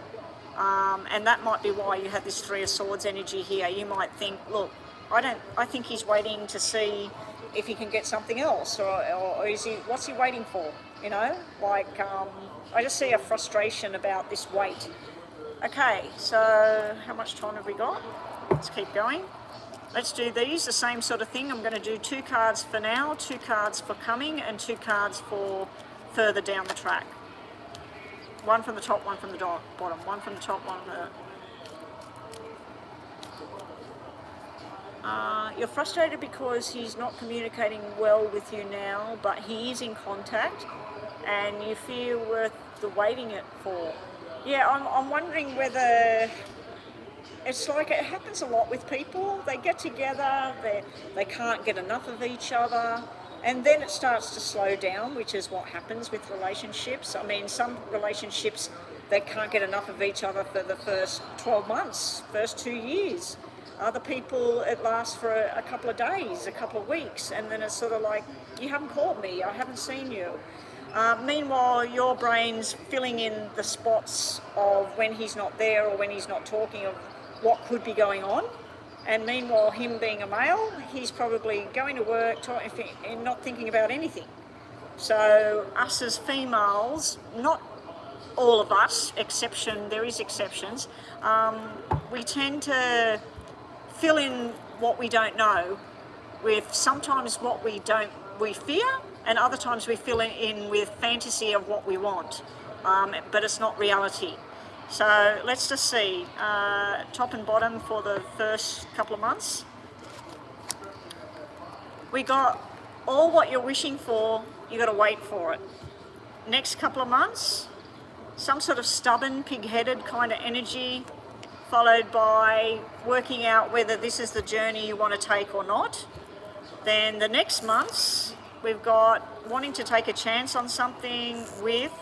And that might be why you have this Three of Swords energy here. You might think, look, I think he's waiting to see if he can get something else, or is he, what's he waiting for? I just see a frustration about this wait. Okay, so how much time have we got? Let's keep going. Let's do these, the same sort of thing. I'm going to do 2 cards for now, 2 cards for coming, and 2 cards for further down the track. One from the top, one from the bottom. One from the top, one from the... You're frustrated because he's not communicating well with you now, but he is in contact, and you feel worth the waiting it for. Yeah, I'm wondering whether... It's like it happens a lot with people. They get together, they can't get enough of each other, and then it starts to slow down, which is what happens with relationships. I mean, some relationships, they can't get enough of each other for the first 12 months, first 2 years. Other people, it lasts for a couple of days, a couple of weeks, and then it's sort of like, you haven't called me, I haven't seen you. Meanwhile, your brain's filling in the spots of when he's not there or when he's not talking, of what could be going on. And meanwhile, him being a male, he's probably going to work and not thinking about anything. So us as females, not all of us, there is exceptions, we tend to fill in what we don't know with sometimes what we fear, and other times we fill it in with fantasy of what we want, but it's not reality. So let's just see, top and bottom for the first couple of months. We got all what you're wishing for, you got to wait for it. Next couple of months, some sort of stubborn, pig-headed kind of energy, followed by working out whether this is the journey you want to take or not. Then the next months, we've got wanting to take a chance on something with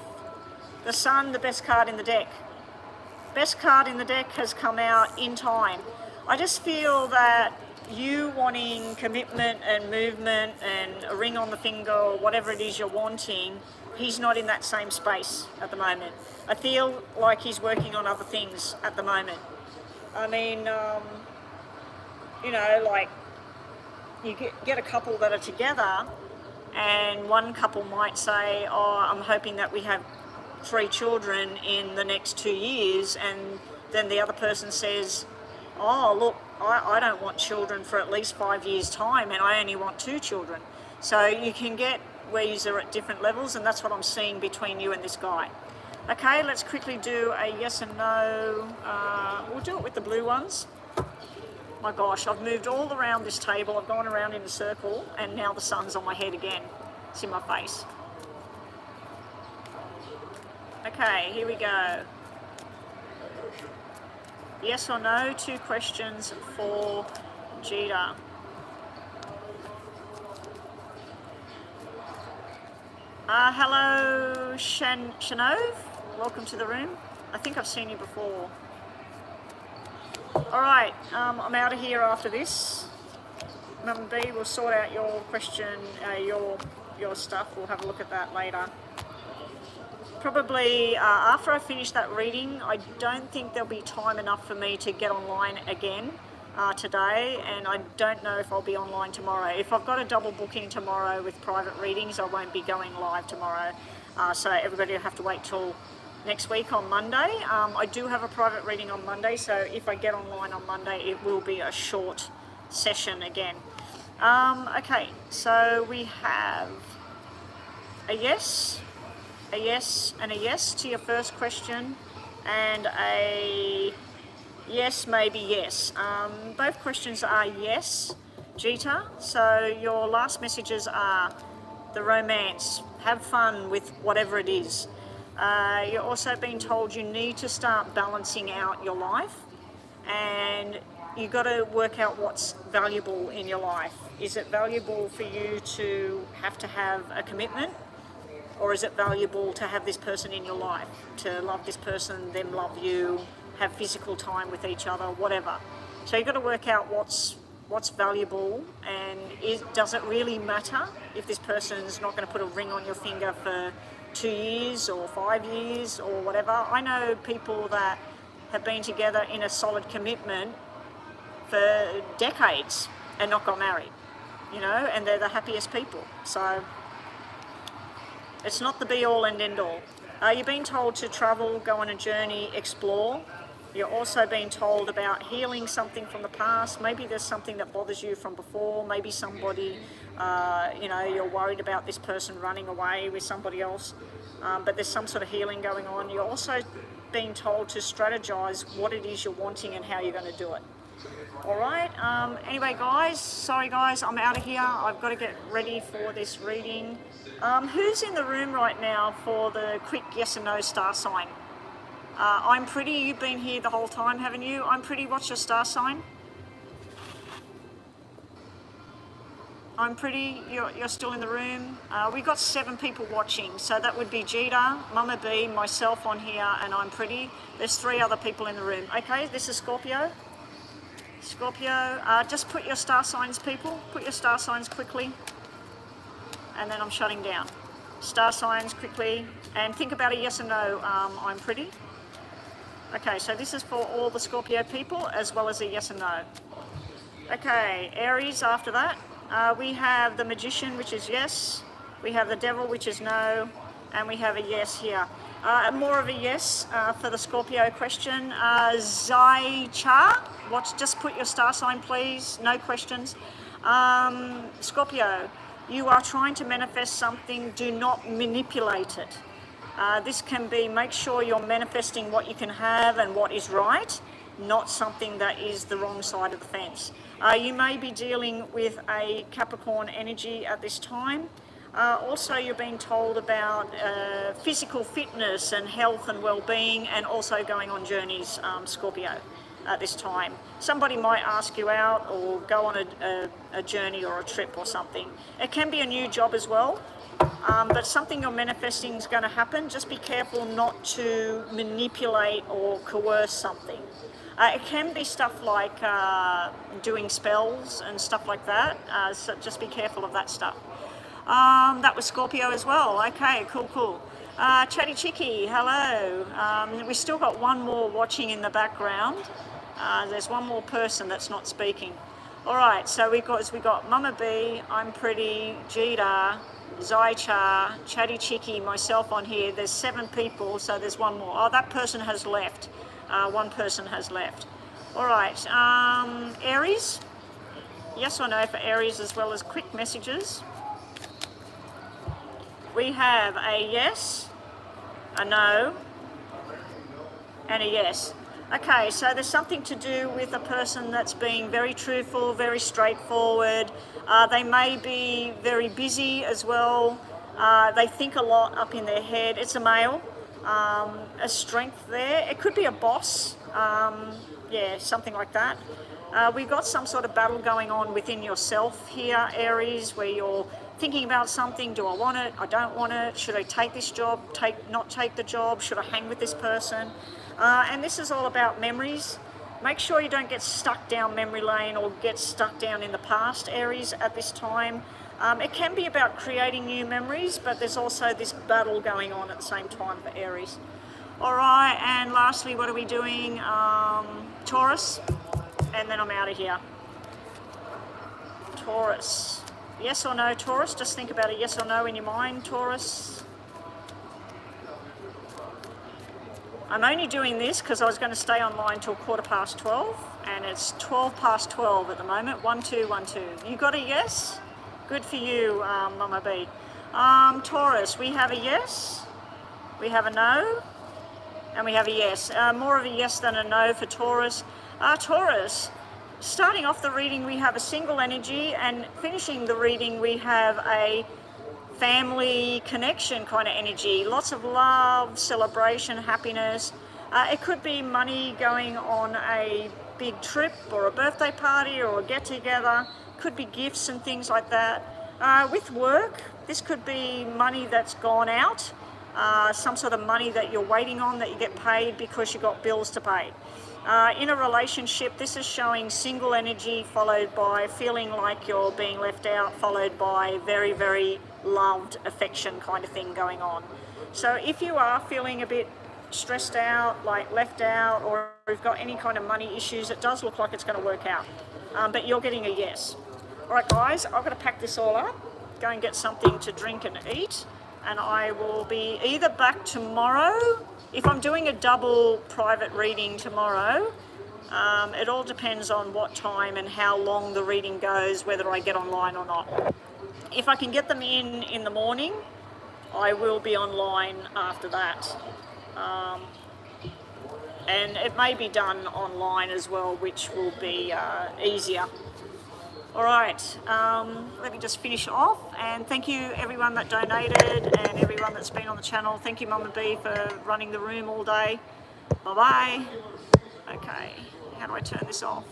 the Sun, the best card in the deck. Best card in the deck has come out in time. I just feel that you wanting commitment and movement and a ring on the finger or whatever it is you're wanting, he's not in that same space at the moment. I feel like he's working on other things at the moment. I mean, like you get a couple that are together And one couple might say, oh, I'm hoping that we have 3 children in the next 2 years, and then the other person says, oh, look, I don't want children for at least 5 years' time, and I only want 2 children. So you can get where you are at different levels, and that's what I'm seeing between you and this guy. Okay, let's quickly do a yes and no. We'll do it with the blue ones. My gosh, I've moved all around this table. I've gone around in a circle, and now the sun's on my head again. It's in my face. Okay, here we go. Yes or no, 2 questions for Jita. Hello, Shanove. Welcome to the room. I think I've seen you before. All right, I'm out of here after this. Mum B, we'll sort out your question, your stuff. We'll have a look at that later. Probably after I finish that reading, I don't think there'll be time enough for me to get online again today, and I don't know if I'll be online tomorrow. If I've got a double booking tomorrow with private readings, I won't be going live tomorrow. So everybody will have to wait till next week on Monday. I do have a private reading on Monday, so if I get online on Monday, it will be a short session again. Okay, so we have a yes, and a yes to your first question, and a yes, maybe yes. Both questions are yes, Jita. So your last messages are the romance. Have fun with whatever it is. You're also being told you need to start balancing out your life, and you've got to work out what's valuable in your life. Is it valuable for you to have a commitment? Or is it valuable to have this person in your life, to love this person, them love you, have physical time with each other, whatever. So you've got to work out what's valuable, and does it really matter if this person's not going to put a ring on your finger for 2 years or 5 years or whatever. I know people that have been together in a solid commitment for decades and not got married, you know, and they're the happiest people. So it's not the be-all and end-all. You're being told to travel, go on a journey, explore. You're also being told about healing something from the past. Maybe there's something that bothers you from before. Maybe somebody, you're worried about this person running away with somebody else. But there's some sort of healing going on. You're also being told to strategize what it is you're wanting and how you're going to do it. All right. Anyway, guys, sorry, guys, I'm out of here. I've got to get ready for this reading. Who's in the room right now for the quick yes and no star sign? I'm Pretty, you've been here the whole time, haven't you? I'm Pretty, what's your star sign? I'm Pretty, you're still in the room. We've got 7 people watching, so that would be Jita, Mama B, myself on here, and I'm Pretty. There's 3 other people in the room. Okay, this is Scorpio. Scorpio, just put your star signs, people. Put your star signs quickly. And then I'm shutting down. Star signs quickly, and think about a yes and no. I'm Pretty. Okay, so this is for all the Scorpio people, as well as a yes and no. Okay, Aries after that. We have the Magician, which is yes. We have the Devil, which is no. And we have a yes here. More of a yes for the Scorpio question. Zai Cha, just put your star sign, please. No questions. Scorpio, you are trying to manifest something. Do not manipulate it. This can be, make sure you're manifesting what you can have and what is right, not something that is the wrong side of the fence. You may be dealing with a Capricorn energy at this time. Also, you're being told about physical fitness and health and well-being, and also going on journeys, Scorpio, at this time. Somebody might ask you out or go on a journey or a trip or something. It can be a new job as well. But something you're manifesting is going to happen. Just be careful not to manipulate or coerce something. It can be stuff like doing spells and stuff like that, so just be careful of that stuff. That was Scorpio as well. Okay, cool. Chatty Chicky, hello. We still got one more watching in the background. There's one more person that's not speaking. All right, so we got Mama B, I'm Pretty, Jita, Zaicha, Chatty Chicky, myself on here. There's 7 people, so there's one more. Oh, that person has left. One person has left. All right, Aries. Yes or no for Aries, as well as quick messages. We have a yes, a no, and a yes. Okay, so there's something to do with a person that's being very truthful, very straightforward. They may be very busy as well. They think a lot up in their head. It's a male. A strength there. It could be a boss. Yeah, something like that. We've got some sort of battle going on within yourself here, Aries, where you're thinking about something. Do I want it? I don't want it. Should I take this job? Not take the job? Should I hang with this person? And this is all about memories. Make sure you don't get stuck down memory lane or get stuck down in the past, Aries, at this time. It can be about creating new memories, but there's also this battle going on at the same time for Aries. All right, and lastly, what are we doing? Taurus, and then I'm out of here. Taurus. Yes or no, Taurus? Just think about a yes or no in your mind, Taurus. I'm only doing this because I was going to stay online till 12:15, and it's 12:12 at the moment. 1212. You got a yes? Good for you, Mama B. Taurus, we have a yes, we have a no, and we have a yes. More of a yes than a no for Taurus. Taurus, starting off the reading, we have a single energy, and finishing the reading, we have a family connection kind of energy. Lots of love, celebration, happiness. It could be money going on a big trip or a birthday party or a get-together. Could be gifts and things like that. With work, this could be money that's gone out, some sort of money that you're waiting on that you get paid because you've got bills to pay. In a relationship, this is showing single energy followed by feeling like you're being left out, followed by very, very loved affection kind of thing going on. So if you are feeling a bit stressed out, like left out, or you've got any kind of money issues, it does look like it's going to work out. But you're getting a yes. All right, guys, I've got to pack this all up, go and get something to drink and eat, and I will be either back tomorrow. If I'm doing a double private reading tomorrow, it all depends on what time and how long the reading goes, whether I get online or not. If I can get them in the morning, I will be online after that. And it may be done online as well, which will be easier. All right, let me just finish off, and thank you everyone that donated and everyone that's been on the channel. Thank you, Mama B, for running the room all day. Bye-bye. Okay, how do I turn this off?